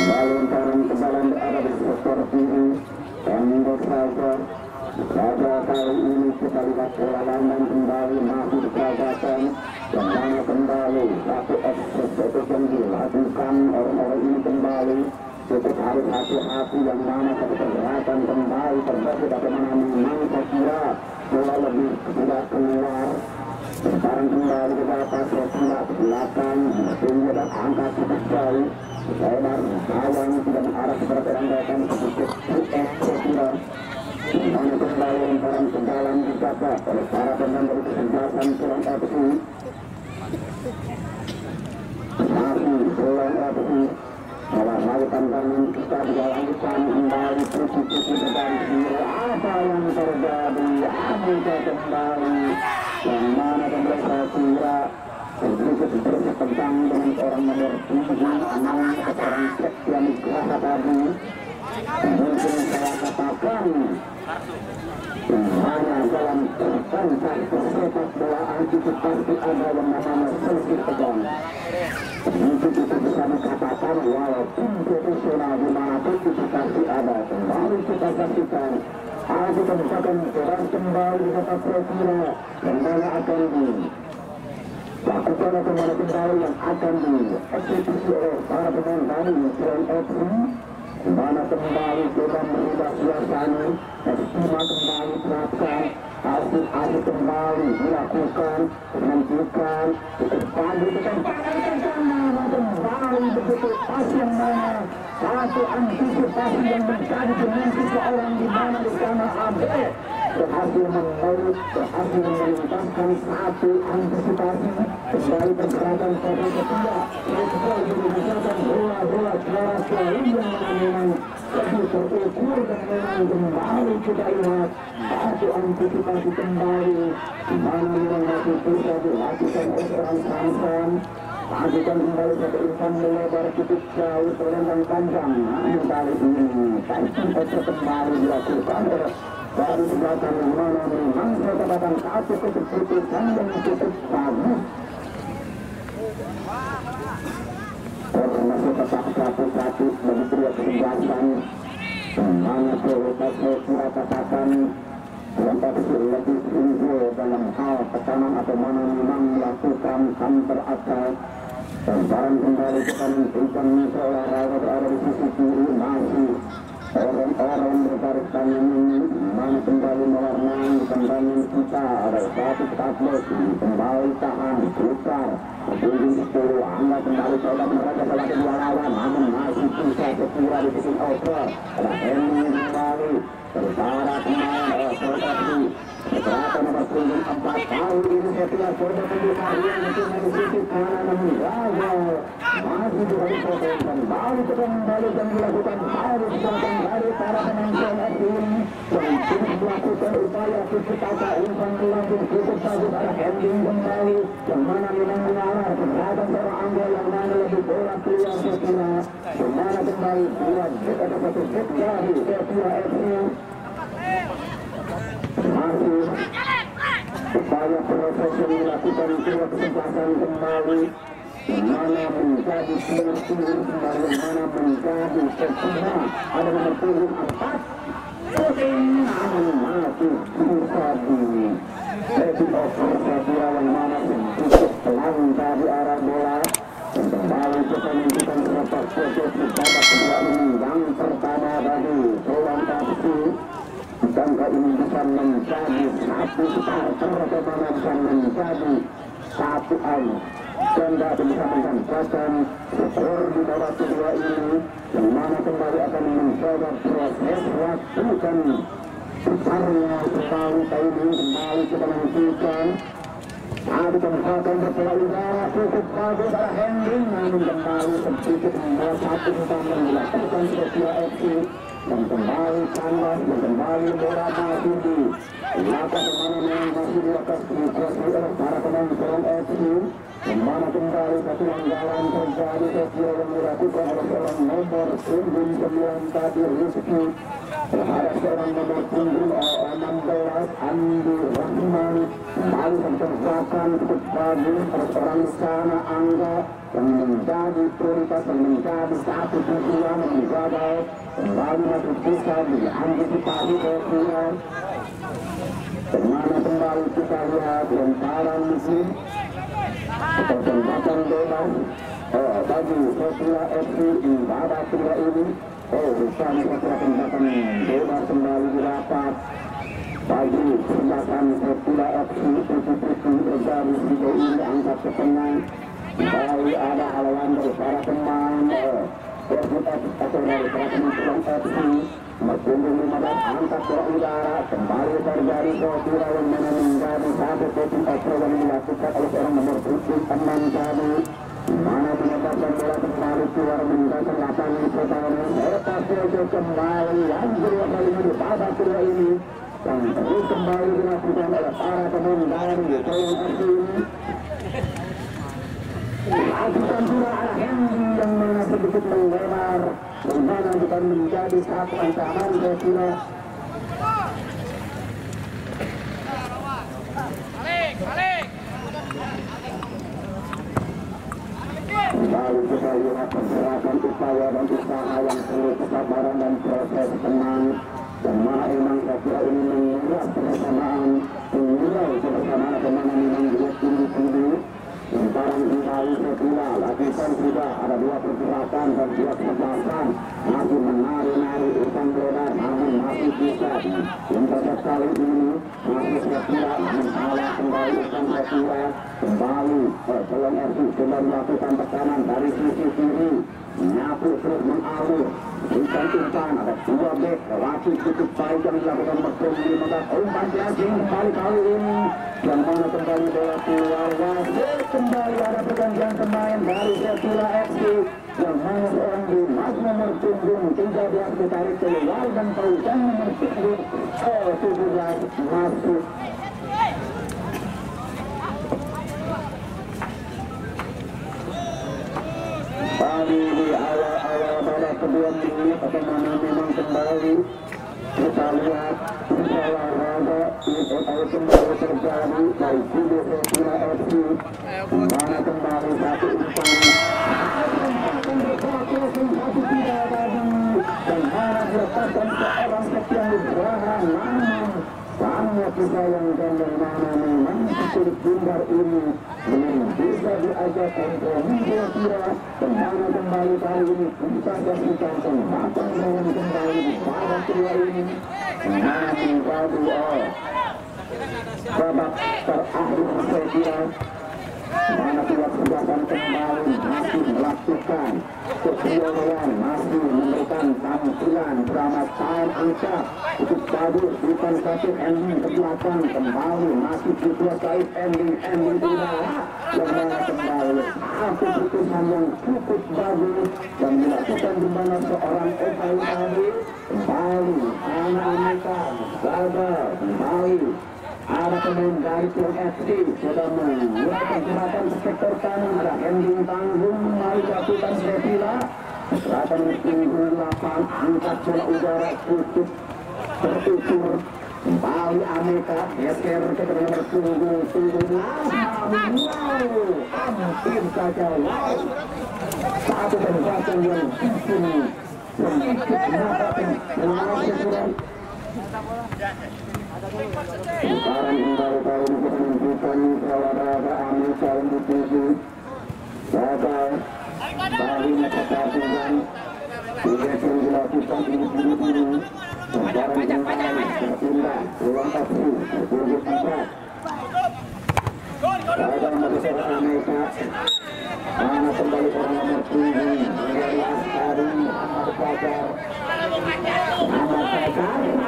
S1: balon kebalan ada di sektor kiri dan saja pada kali ini kita lihat perlawanan kembali masih diperagakan yang mana kembali satu ekspres yang dilakukan orang-orang ini kembali kita harus hati-hati yang mana ketergerakan kembali terbagi bagaimana memang saya kira bola lebih tidak keluar sekarang kembali ke atas tidak ke belakang sehingga dan angka cukup jauh lebar sayang tidak mengarah kepada perangkaian sedikit saya kira mana kembali lemparan ke dalam dijaga oleh para pemain dari kesempatan Pulang FC masih Pulang FC kalau melakukan tangan kita dilanjutkan kembali puji-puji berganti apa yang terjadi Amerika kembali yang mana kembali saya kira sedikit bertentang dengan orang nomor 7 orang Sekian Nugraha tadi mungkin saya katakan hanya dalam pertandingan sepak bola antisipasi ada yang namanya sesi tegang. Mungkin itu bisa dikatakan walaupun profesional dimanapun antisipasi ada. Kembali kita saksikan kita misalkan orang kembali di kota Profila yang mana akan dilakukan atau mana kembali yang akan dieksekusi oleh para pemain dari Pulang FC mana kembali kita merubah suasana estima kembali terapkan asik-asik kembali dilakukan menentukan kembali kembali begitu pas yang mana satu antisipasi yang menjadi dimensi seorang di mana di sana ada berhasil menurut berhasil melintaskan satu antisipasi kembali pergerakan satu ketiga setelah dilakukan bola-bola suara yang memang lebih terukur dan memang kembali kita lihat satu antisipasi kembali di mana memang masih bisa dilakukan oleh orang Samson lakukan kembali satu umpan melebar cukup jauh terlentang panjang namun kali ini taking over kembali dilakukan dari belakang yang mana memang saya katakan satu keputusan yang cukup bagus masih tetap satu-satu bagi pria kesebelasan mana prioritas saya katakan yang lebih unggul dalam hal tekanan atau mana memang melakukan counter attack dan barang kembali kita menentukan olahraga berada di sisi kiri masih orang-orang bertarik tangan ini mana kembali mewarnai kembali kita ada satu tablet kembali tahan putar ujung 10 anda kembali coba mereka salah kedua lawan namun masih bisa sekira di sisi over ada Henry kembali bersara kembali Sotopi berapa nomor 4 tahun ini setelah coba kedua yang itu dari sisi kanan namun gagal masih bisa dipotong kembali dan dilakukan harus datang dari para pemain PNS ini untuk melakukan upaya kita umpan melambung cukup bagus ada ending kembali yang mana memang mengalah terhadap seorang Angga yang mana lebih bola keluar sekira kemana kembali keluar ada satu set dari Sekira FC masih upaya proses yang dilakukan kedua kesempatan kembali mana menjadi timur-timur kembali mana menjadi Sekira ada nomor 4 namun masih bisa di setting over Sekira yang mana cukup pelan dari arah bola dan kembali kita menunjukkan berapa fokus di babak kedua ini yang pertama tadi Pulang FC bukankah ini bisa menjadi satu starter atau mana bisa menjadi satu dan dapat bisa mencatatkan skor di babak kedua ini yang mana kembali akan mencoba proses waktu dan besarnya kembali timing kembali kita menentukan ada tembakan berbola udara cukup bagus ada Henry namun kembali sedikit membuat satu umpan yang dilakukan Sekira FC dan kembali kandas dan kembali bola masih di lakukan kemana masih dilakukan dikuasai oleh para pemain Serang FC. Kemana kembali satu anggaran terjadi kecil yang dilakukan oleh seorang nomor punggung 9 tadi Rizky terhadap seorang nomor punggung 16 Andi Rahman. Kembali terjadi cukup bagus oleh seorang sana Angga yang menjadi prioritas dan menjadi satu tujuan menjaga kembali masuk bisa diantisipasi kekuatan. Kemana kembali kita lihat lemparan mesin kesempatan bebas bagi Persela FC di babak kedua ini. Rupanya kesempatan bebas kembali didapat bagi kesempatan Persela FC terjadi sejauh ini angkat ke tengah. Kembali ada halangan dari para pemain Persela atau dari para pemain FC. Punggung 15 angkat ke udara, kembali terjadi Persela yang menjadi satu titik ekstrim yang dilakukan oleh seorang nomor punggung 6 tadi. Mana menyebabkan bola kembali keluar meninggalkan lapangan di pertahanan. Lepas itu kembali yang kedua kalinya di babak kedua ini yang terus kembali dilakukan oleh para pemain dari Persela FC ini. Lakukan pula arah Hendy yang mana sedikit melebar dan mana bukan menjadi satu ancaman Persela. Kembali kita lihat pergerakan upaya dan usaha yang perlu kesabaran dan proses tenang dan mana memang Persela ini menguras kebersamaan kemana memang dia tinggi-tinggi. Sekarang kembali Persela lakukan sudah ada dua pergerakan dan dua kecepatan masih menari-nari ikan lebar namun masih bisa yang kali ini masih Persela namun kalah kembali ikan Persela kembali Persela FC sudah melakukan tekanan dari sisi kiri menyapu terus mengalur umpan ada dua bek lewati cukup baik yang dilakukan bertemu 15 umpan jasing kembali kali ini yang mana kembali bola keluar wasit kembali ada pergantian pemain dari Persela FC yang mana seorang di nomor punggung 3 dia ditarik keluar dan Fauzan nomor punggung 17 masuk. Tadi di awal-awal babak kedua ini bagaimana memang kembali kita lihat salah raga kembali terjadi dari kubu Persela FC mana kembali satu umpan dan mana dilepaskan seorang sekian Ibrahim namun sangat disayangkan dan mana memang kulit bundar ini belum bisa diajak kompromi Persela dan mana kembali kali ini bisa dilakukan kesempatan dengan kembali di babak kedua ini mana menjadi babak terakhir Persela mana pihak kesempatan kembali masih melakukan keseluruhan masih memberikan tampilan peramatan angka cukup bagus bukan satu ending ke belakang kembali masih dikuasai ending tidak yang mana kembali satu putusan yang cukup bagus dan dilakukan di mana seorang Eka tadi kembali anak mereka gagal kembali ada pemain dari Persela FC sudah menggunakan gerakan sektor kanan ada ending tanggung mari lakukan Persela gerakan punggung 8 angkat bola udara tutup terukur kembali Ameka geser ke nomor punggung 7 hampir saja satu tembakan yang bikin sedikit mendapatkan sekarang kembali tahun menunjukkan olahraga Ameka untuk tuju gagal kali pertandingan tidak dilakukan ini sekarang kembali berpindah ruang aksi bertujuh 4 gagal membesar Ameka mana kembali ke nomor 7 menjadi Askari Muhammad Fajar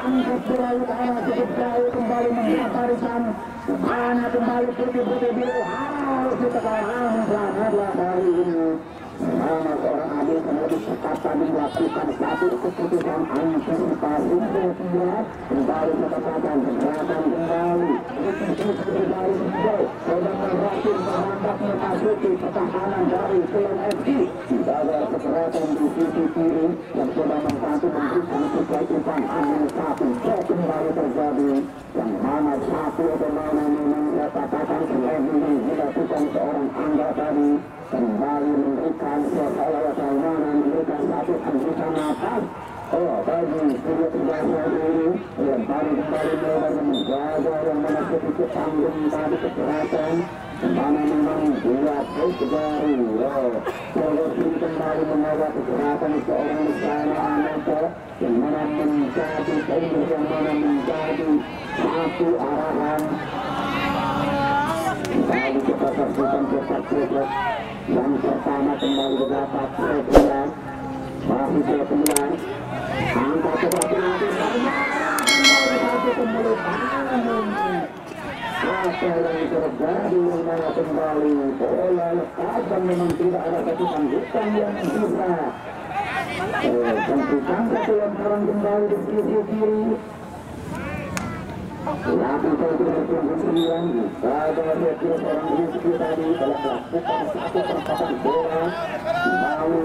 S1: angkat bola utara cukup jauh kembali menghaparisan mana kembali putih biru harus ditekan pelan-pelan kali ini mana seorang Adil yang lebih cepat tadi melakukan satu keputusan antisipasi bersiap kembali ketepatan gerakan kembali kembali hijau sedang berhasil menghambat memasuki pertahanan dari Silon FC dibawa kekerasan di sisi kiri yang sedang membantu memberikan kekuatan angin satu kembali terjadi yang mana satu atau mana memang katakan selain ini dilakukan seorang Angga tadi kembali memberikan seolah-olah mana memberikan satu hembusan nafas bagi kulit biasa ini yang baru kembali mulai menjaga yang mana sedikit tanggung tadi kekerasan mana memang dia dari solusi kembali mengawal kekerasan seorang istana Aneka yang mana menjadi tembok yang mana menjadi satu arahan kembali kita saksikan cepat yang pertama kembali berdapat sebulan masih sebulan angka seperti nanti kembali kembali apa yang terjadi yang mana kembali bola lepas dan memang tidak ada satu tanggupan yang bisa tentukan satu lemparan kembali di sisi kiri tapi saya tidak berpikir pada reaksi orang Rizky tadi telah melakukan satu perempatan bola lalu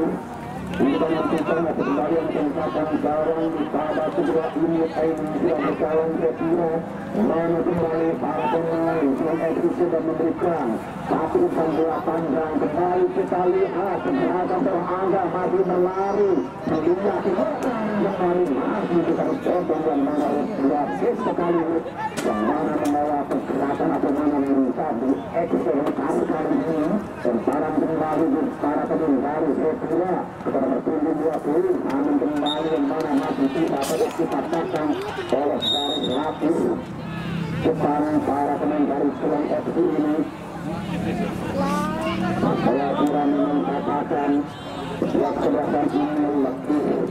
S1: kita menentukan atau kembali menempatkan gawang pada kedua unit air sudah berjalan ke kiri mana kembali para pemain yang sudah memberikan satu bola panjang kembali kita lihat gerakan terangga masih berlari melihat kembali masih kita mencoba yang mana luar sekali yang mana membawa pergerakan atau mana minta di ekselkan kali ini dan barang kembali para pemain baru saya bertunduk 20 namun kembali yang mana masih tidak pada dikatakan oleh garis lapis depan para pemain dari Silon FC ini saya kurang mengatakan kesebelasan ini lebih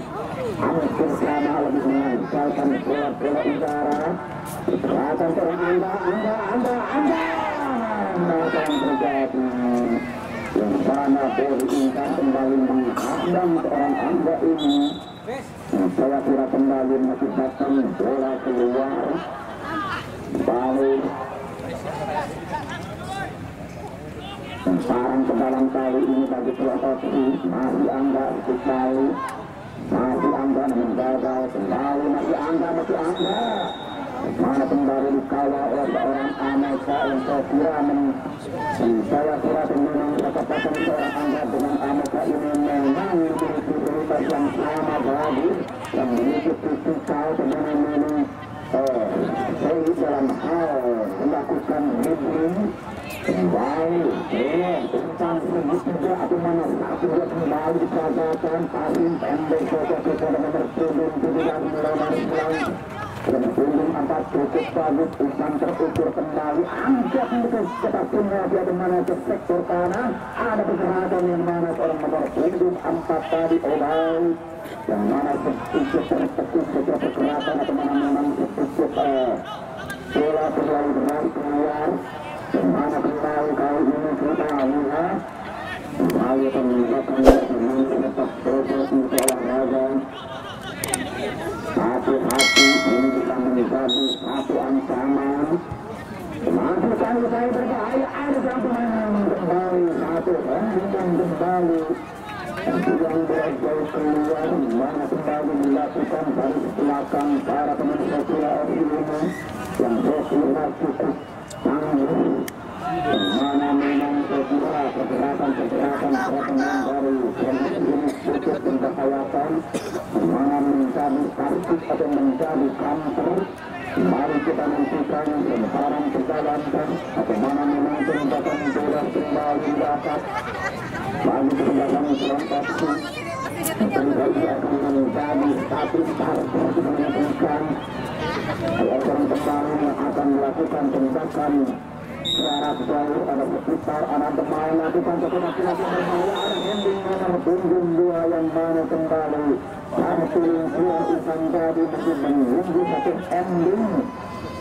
S1: hampir sama lebih mengandalkan bola-bola udara kekuatan terangga apa yang terjadi yang mana bola ingkar kembali menghadang seorang Angga ini saya kira kembali mengakibatkan bola keluar balik sekarang ke dalam kali ini bagi Pelotosi masih Angga sekali masih Angga menjaga kembali masih Angga mana kembali dikawal oleh seorang Aneka yang saya kira memang ketepatan seorang Angga dengan Aneka ini memang memiliki prioritas yang sama bagus yang memiliki fisikal dengan dalam hal melakukan dribbling kembali tentang juga atau mana satu dia kembali diperagakan paling pendek kepada nomor punggung 7 dan punggung 4 cukup bagus umpan terukur kembali angkat untuk cepat semua dia di mana ke sektor kanan ada pergerakan yang mana seorang nomor punggung 4 tadi Obal yang mana sedikit tertekuk secara pergerakan atau mana memang sedikit bola kembali berlari keluar yang mana kembali kali ini kita lihat kembali menunjukkan dengan tetap proses olahraga hati-hati ini kita menjadi satu ancaman masih kali saya berbahaya ada satu kembali satu kembali yang berjauh keluar mana kembali dilakukan dari belakang para pemain bola ini yang berkira cukup tangguh mana memang berkira pergerakan para pemain baru yang ini cukup membahayakan mana menjadi taktik atau menjadi counter mari kita nantikan semparan kejalankan atau mana memang tembakan bola kembali dapat bagi tembakan selompatku kembali akan menjadi satu starter untuk menentukan orang kembali yang akan melakukan tembakan jarak jauh ada sekitar ada pemain lakukan kepada berbahaya ada ending nomor punggung 2 yang mana kembali tampil keluar ikan tadi masih menunggu satu ending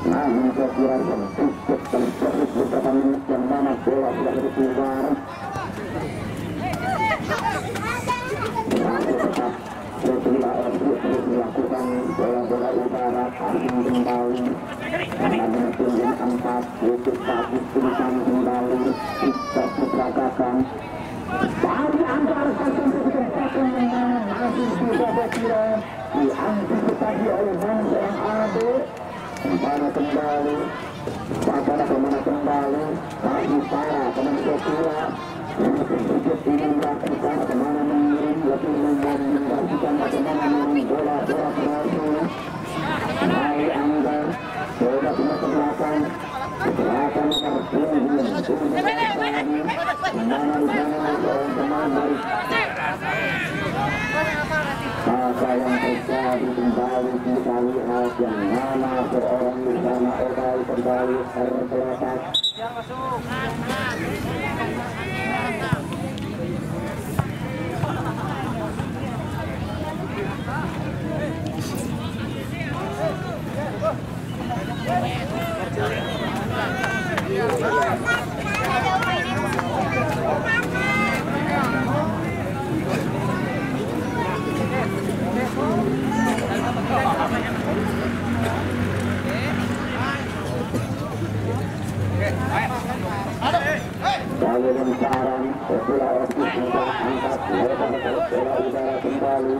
S1: namun saya kira cukup terus beberapa menit yang mana bola sudah keluar Asing kembali Karena tinggi 4 Yusuf Fakih tulisan kembali Tidak diperagakan dari antar satu kesempatan yang masih bisa berkira diantisipasi oleh seorang Ade kembali Bagaimana kembali masih para teman Sokira sedikit ini melakukan bagaimana mengirim lebih memperhatikan bagaimana mengirim bola-bola berhasil dari Angga bola kena ke belakang gerakan tertinggi kemana di sana teman-teman dari maka yang terjadi kembali kita lihat yang mana seorang di sana kembali tergeletak Saluran sarang bola FC sudah angkat bola udara kembali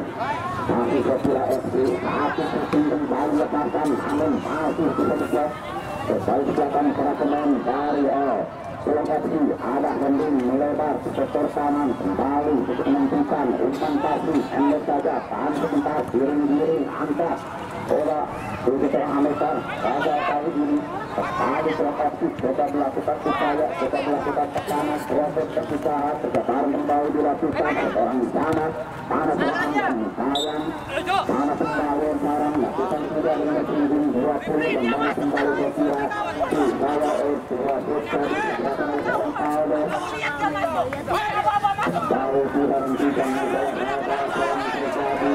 S1: masih bola FC satu pusing kembali lepaskan namun masih bisa kebalikan para pemain dari bola FC ada mending melebar ke kanan kembali untuk menentukan umpan pasti endek saja tahan sebentar giring-giring angkat bola untuk Amerika pada kali ini kembali terlepas coba melakukan upaya coba melakukan tekanan proses perpisahan percobaan kembali dilakukan orang di sana mana serangan sayang mana kembali sarang lakukan sudah dengan ketinggian 20 dan mana kembali berpihak di bawah dua dari gerakan seorang Aldo jauh sudah menunjukkan ada seorang terjadi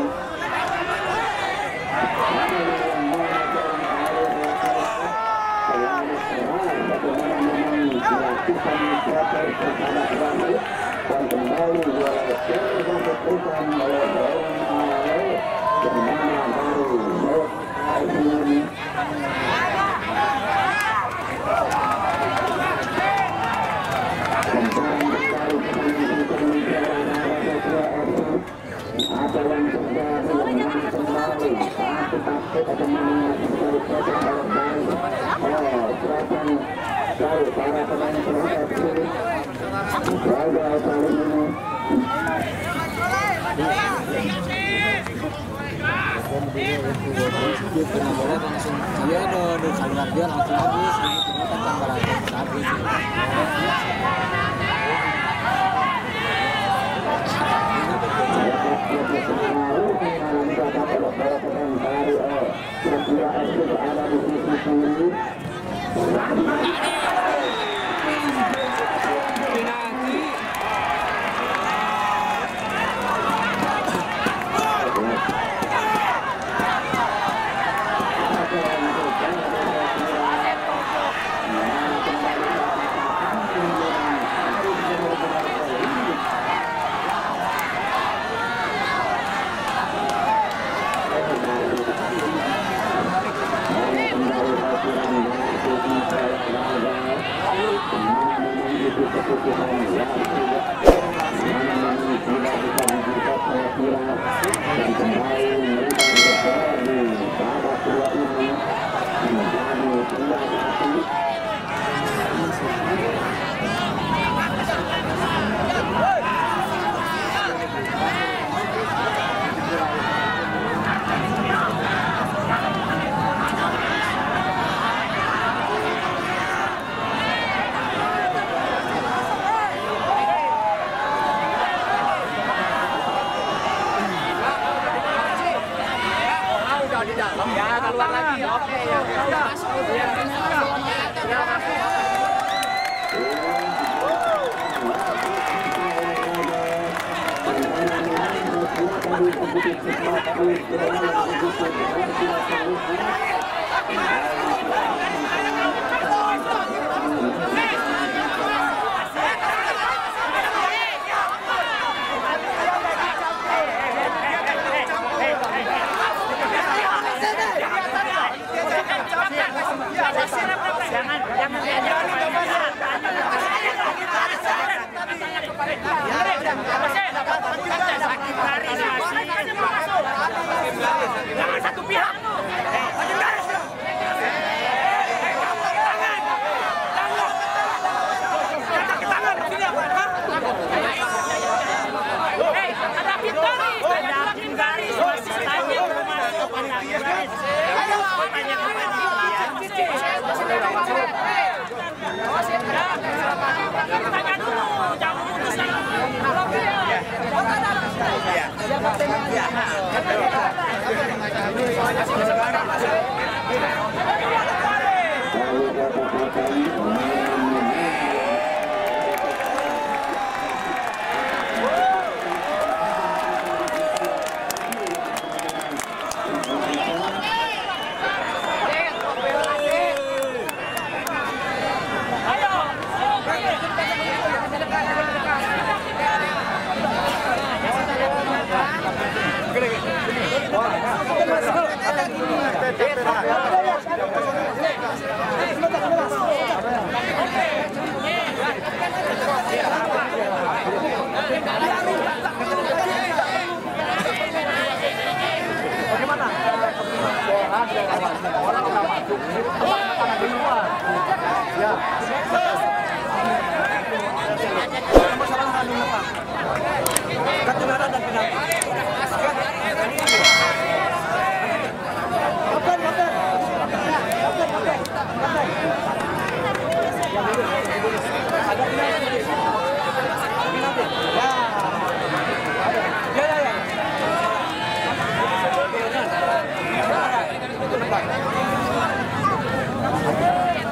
S1: dan kembali apa yang terjadi kembali takut atau dari para pemain FC jaga kali ini
S2: langsung dia udah saluran dia langsung habis ini kan tanggalan habis ada di sini keluar lagi. Oke ya.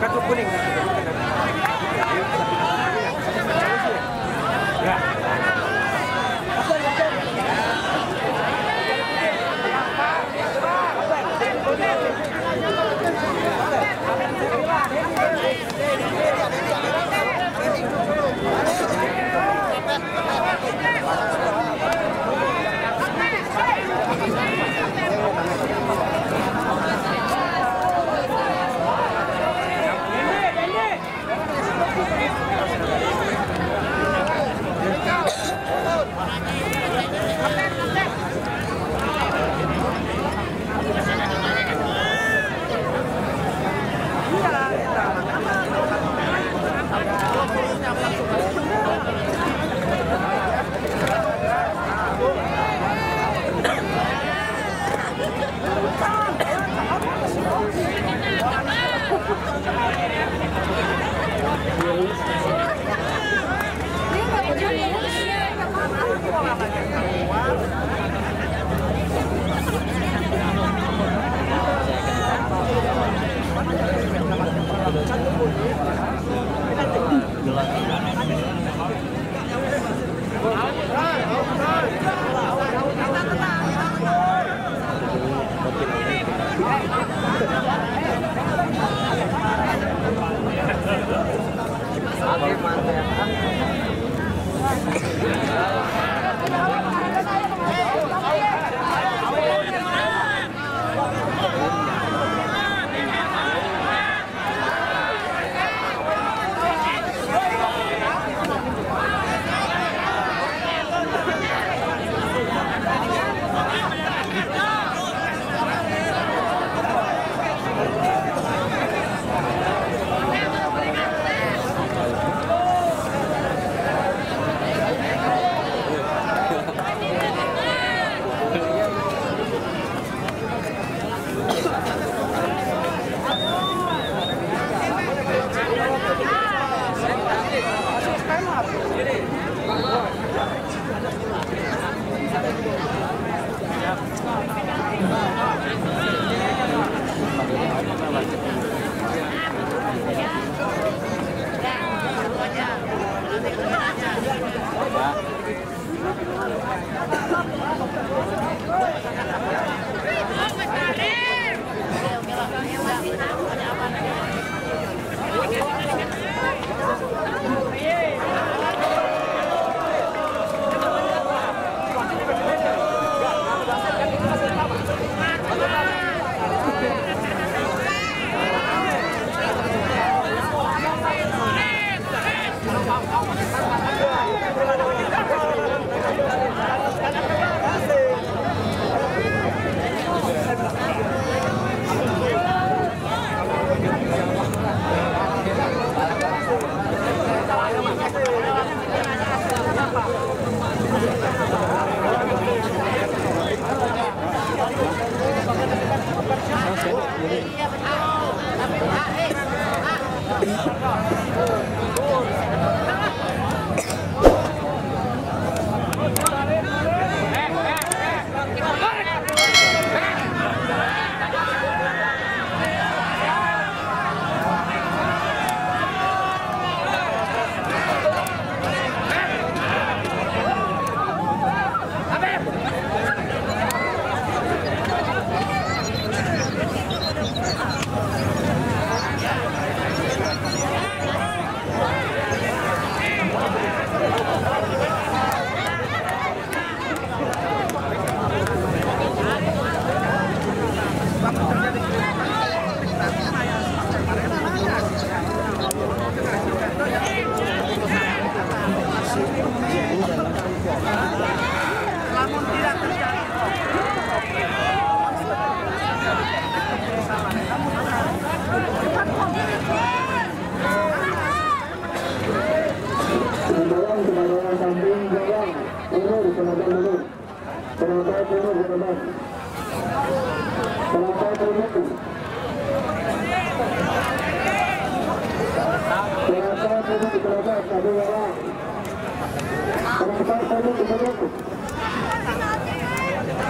S3: Kartu kuning. Ya.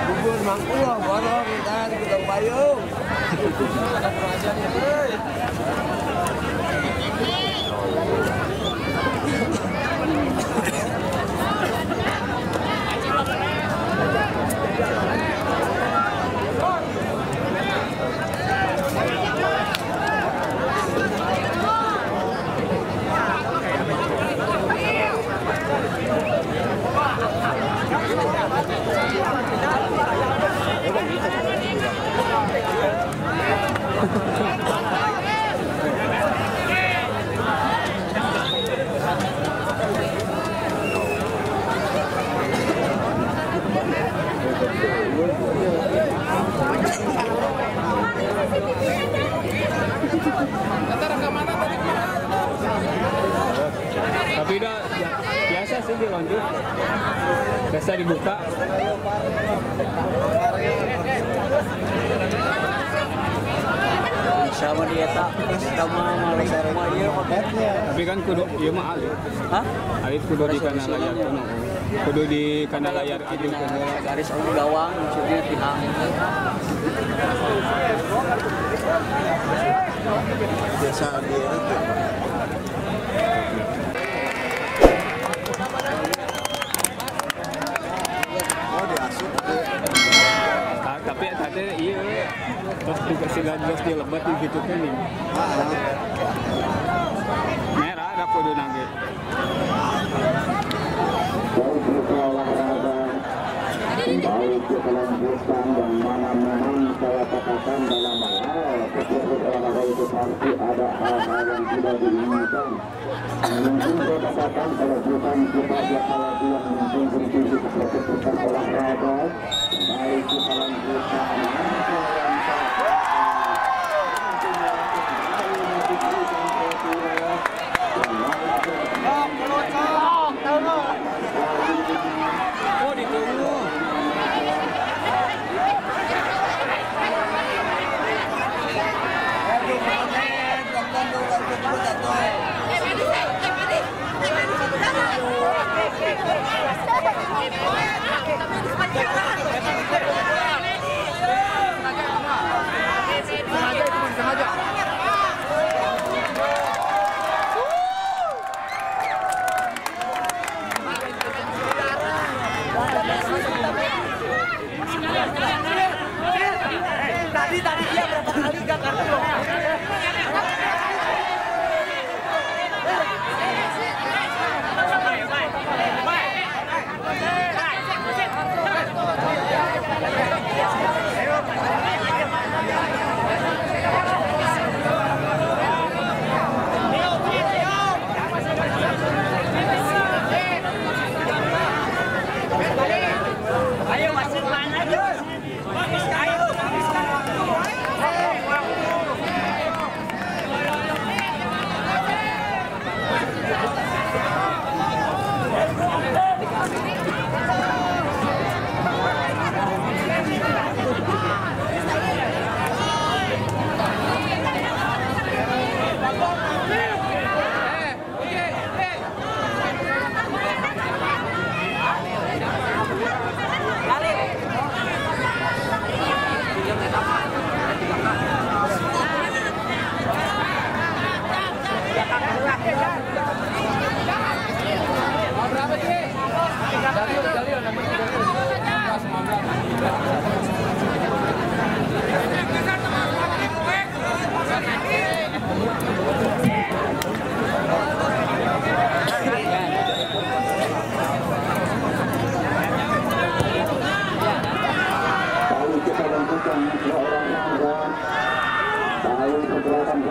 S3: Bubur mangkulah, borong, dan kita payung.
S4: Tapi udah biasa sih dilanjut. Biasa dibuka.
S3: Sama dia tak sama malah sama dia makanya.
S4: Tapi kan kudu ieu mah alit.
S3: Hah?
S4: Alit kudu di kana layar kuno. Kudu di kana layar itu
S3: garis anu gawang maksudnya tinang. Biasa dia itu.
S4: Tapi tadi iya terus dikasih gas di lebat gitu kan nih. Merah ada kudu nage.
S1: Kembali ke kelanjutan dan mana-mana saya katakan dalam hal kegiatan olahraga itu pasti ada hal-hal yang tidak diinginkan. Mungkin saya katakan kalau bukan kita kalau dia mungkin berfungsi seperti bukan olahraga. Kembali ke kelanjutan.
S4: Oh ditunggu.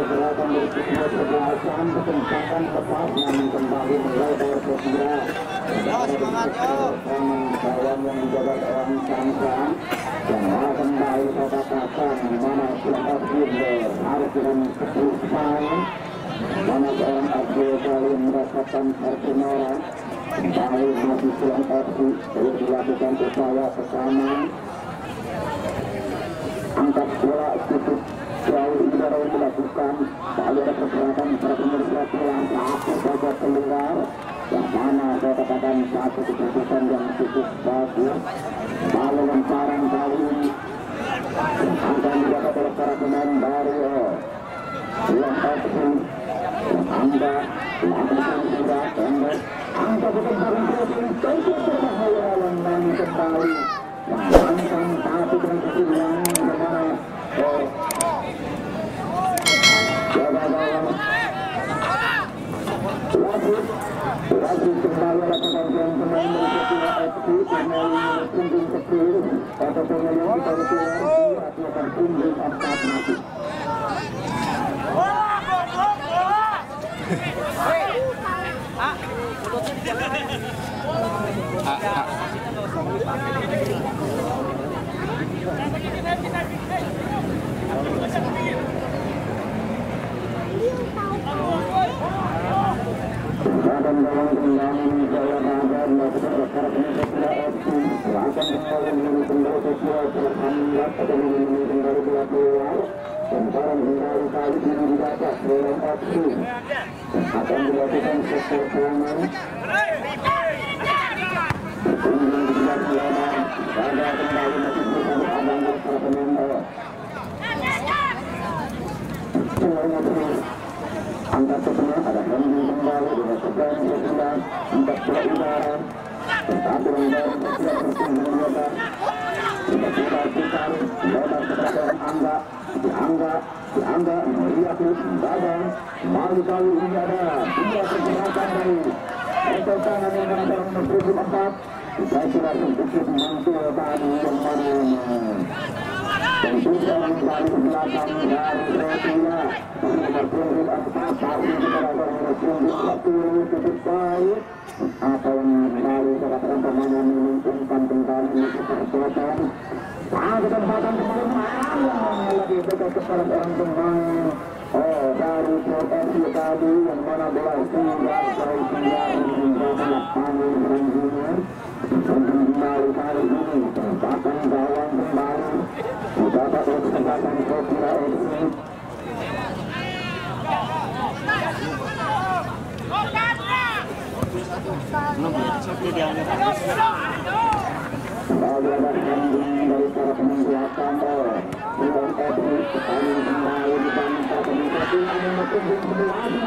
S1: gerakan dari kedua sebelasan kencangkan lepas namun kembali melebar ke kira.
S3: Semangat yo.
S1: Kawan yang menjaga orang Samsang yang kembali pada katakan mana siapa Fielder harus dengan keputusan mana seorang Abdul kali mendapatkan pertemuan kembali masih pulang aksi terus dilakukan upaya pertama angkat bola cukup jauh udara yang dilakukan tak ada pergerakan para pemirsa pulang ke akhir saja keluar yang mana saya katakan satu keputusan yang cukup bagus lalu lemparan kali ini akan dijaga oleh para pemain baru pulang aksi angka melakukan sudah pendek angka berkembang cukup berbahaya dan kembali langkah satu dengan kesimpulan bagaimana Wasit kembali lakukan pemain berikutnya FC kembali punggung kecil atau pemain yang kita keluar akan punggung 4 mati. Badan dalam tendangan Jaya Badan melakukan rekan penyelesaian FC akan kembali menuju kembali sosial terhambat atau menuju kembali bola keluar sementara kembali kali ini didapat oleh FC akan dilakukan sektor kanan kemudian dibuat lebar pada kembali masih bersama abang para pemain semuanya terus angkat ke tengah ada Henry kembali dengan sebelah sebelah angkat bola udara satu rendah bersiap bertunggu lebar tiba-tiba putar lebar kepada Angga melihat badan baru kali ini ada dua pergerakan dari ekor kanan yang mana dalam nomor 4 saya kira sedikit mantul tadi yang mana dan sudah kembali ke belakang dari Rotina nomor punggung 4 tapi kita nomor punggung 10 cukup baik apa yang baru saya katakan pemain yang mengumpulkan kembali ini kesempatan kesempatan kembali lagi dekat kepada orang pemain dari FC tadi yang mana bola tinggal dari tinggal meninggalkan lapangan pertandingan dan kembali kali ini kesempatan gawang kembali didapat oleh kesempatan Sofia FC lalu ada handling dari para pemain belakang Pulang FC kembali di bangsa pemerintah nomor punggung 11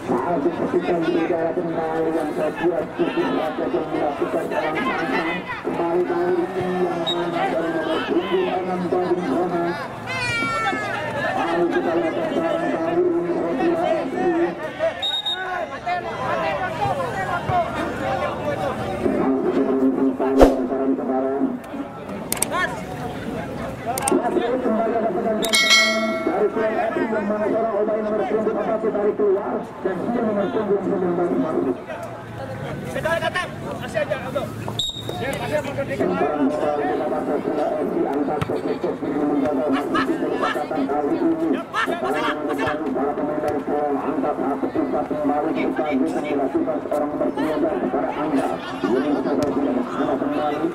S1: saat keputusan di udara kembali yang saya cukup rakyat yang dilakukan orang Samsung kembali kali ini yang mana dari nomor punggung 6 Bandung Roma lalu kita lihat sekarang kali ini Rotina FC kembali ada pergantian dari Pulang FC yang mana seorang Obay nomor punggung 4 dari keluar dan dia nomor punggung 19 masuk. Sekarang bola dilakukan Pulang FC angkat sosok ini menjaga masih dikatakan kali ini sekarang kembali para pemain dari Pulang angkat satu pusat kembali kita bisa dilakukan seorang nomor 13 kepada Angga ini mencoba tidak bersama kembali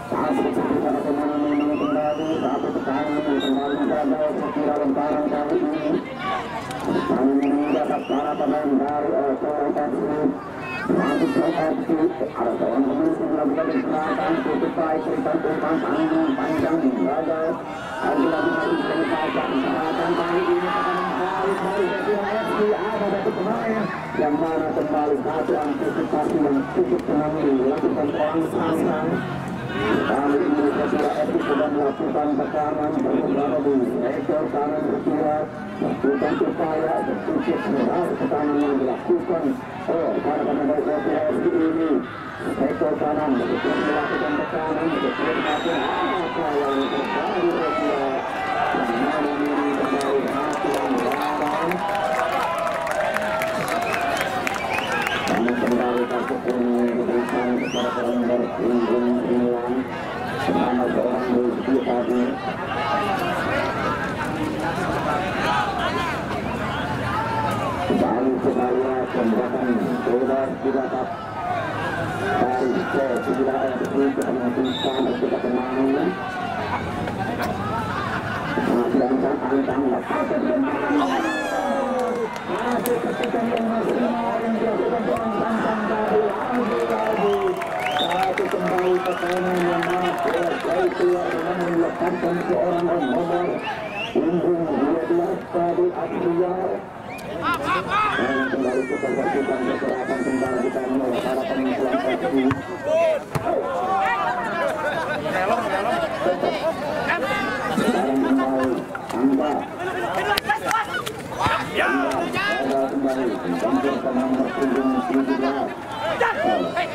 S1: satu keputusan pemain ini kembali satu tekanan kembali gagal sekira lemparan kali ini kali ini dapat para pemain dari Pulang FC masuk ke FC ada seorang pemain yang melakukan pergerakan cukup baik berikan umpan panjang gagal lagi-lagi masih berlebihan kesempatan kali ini akan kembali dari FC ada satu pemain yang mana kembali satu antisipasi yang cukup tenang dilakukan orang Samsung kali ini Rotina FC sudah melakukan tekanan berada di ekor kanan Rotina melakukan upaya sedikit menarik tekanan yang dilakukan para pemain dari Rotina FC ini ekor kanan begitu melakukan tekanan begitu melakukan apa yang terjadi Rotina yang mana ini kembali hati tembakan bebas didapat dari Persija FC kemenangan kita pemain masih angkang masih ketika yang masih yang dilakukan angkang dari lagi satu kembali tekanan yang masih dari keluar dengan melepaskan seorang nomor punggung 12 tadi Akhyar. Kembali kita lakukan pergerakan kembali kita mulai para pengumpulan kaki. Sekarang kembali Angga. Angga kembali tampilkan nomor punggung 17.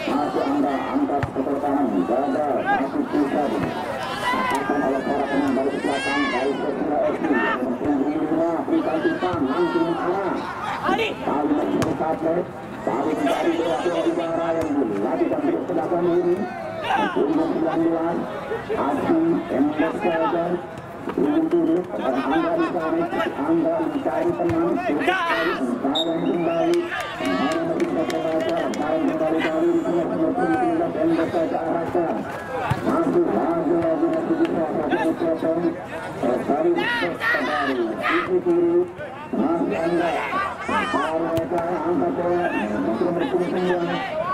S1: Masih angkat ke pertahanan, jaga masih susah. Akan oleh para pemain dari belakang dari Persija FC yang menunggu berikan tipan langsung arah. Kali berkaplet dari bola udara yang dilakukan di belakang ini. Punggung 19 Asi Embesada punggung 7 dan Angga ditarik, Angga mencari teman sayang kembali masih bisa terasa sayang kembali dari sebelah Embesada arahkan masuk lagi masih bisa satu tarik kembali sisi kiri masih Angga mereka angkat bola masih berpunggung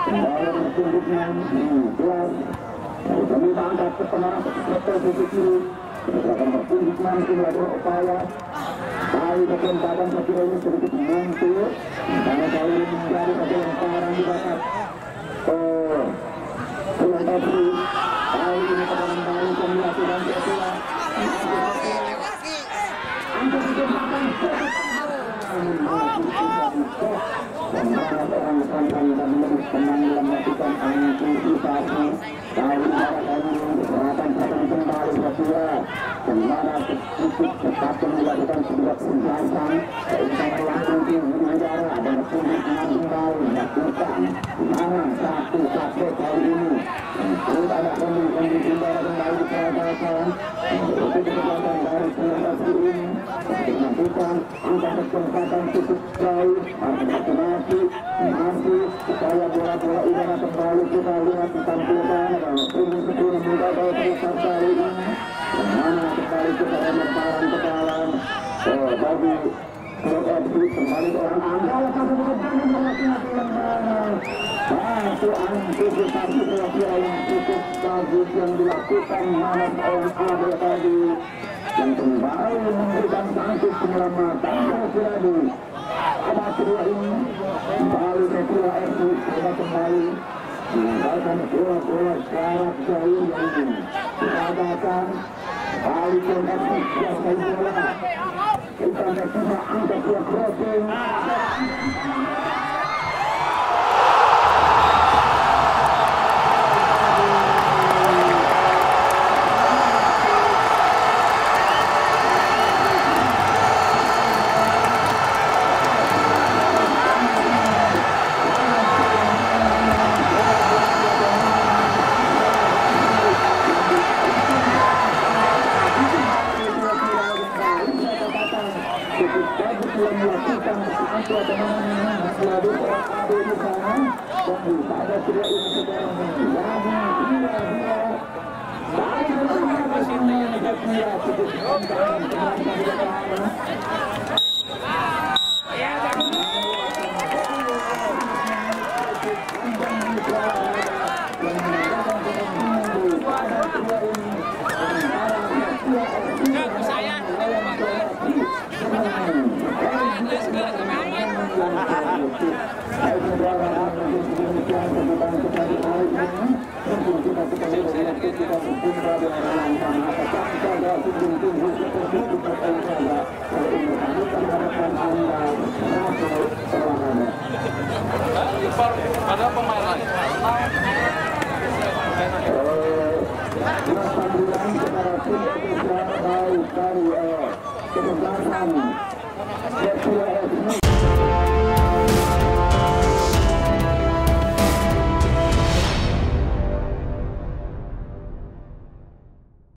S1: kembali berpunggung 12 kami angkat ke tengah ke sisi kiri akan berpunggung nanti melakukan upaya kali kesempatan kecil ini sedikit muncul karena kali ini menjadi satu lemparan di batas pulang tadi kali ini kedalam kali pemelakukan kecil angkat kesempatan orang santan dan lebih tenang melakukan antisipasi kali gerakan kembali kedua kemana sedikit cepat melakukan sebuah penjelasan sehingga langsung di udara dan publik kembali melakukan mana satu kali ini terus ada pemilik udara kembali diperagakan untuk kesempatan dari penyelenggara ini melakukan angka kesempatan cukup jauh masih supaya bola-bola udara kembali kita lihat ditampilkan ini sebelum mendapat besar kali ini mana kembali kita lemparan ke dalam bagi klub FC kembali orang Angga satu antisipasi kira-kira yang cukup bagus yang dilakukan malam oleh Abel tadi yang kembali memberikan sanksi penyelamatan kira-kira di ada kedua ini kembali kedua FC kita kembali meninggalkan bola-bola jarak jauh yang diadakan kali FC biasa bola kita bisa angkat dua crossing
S4: Ada pemain lain.
S1: Kesempatan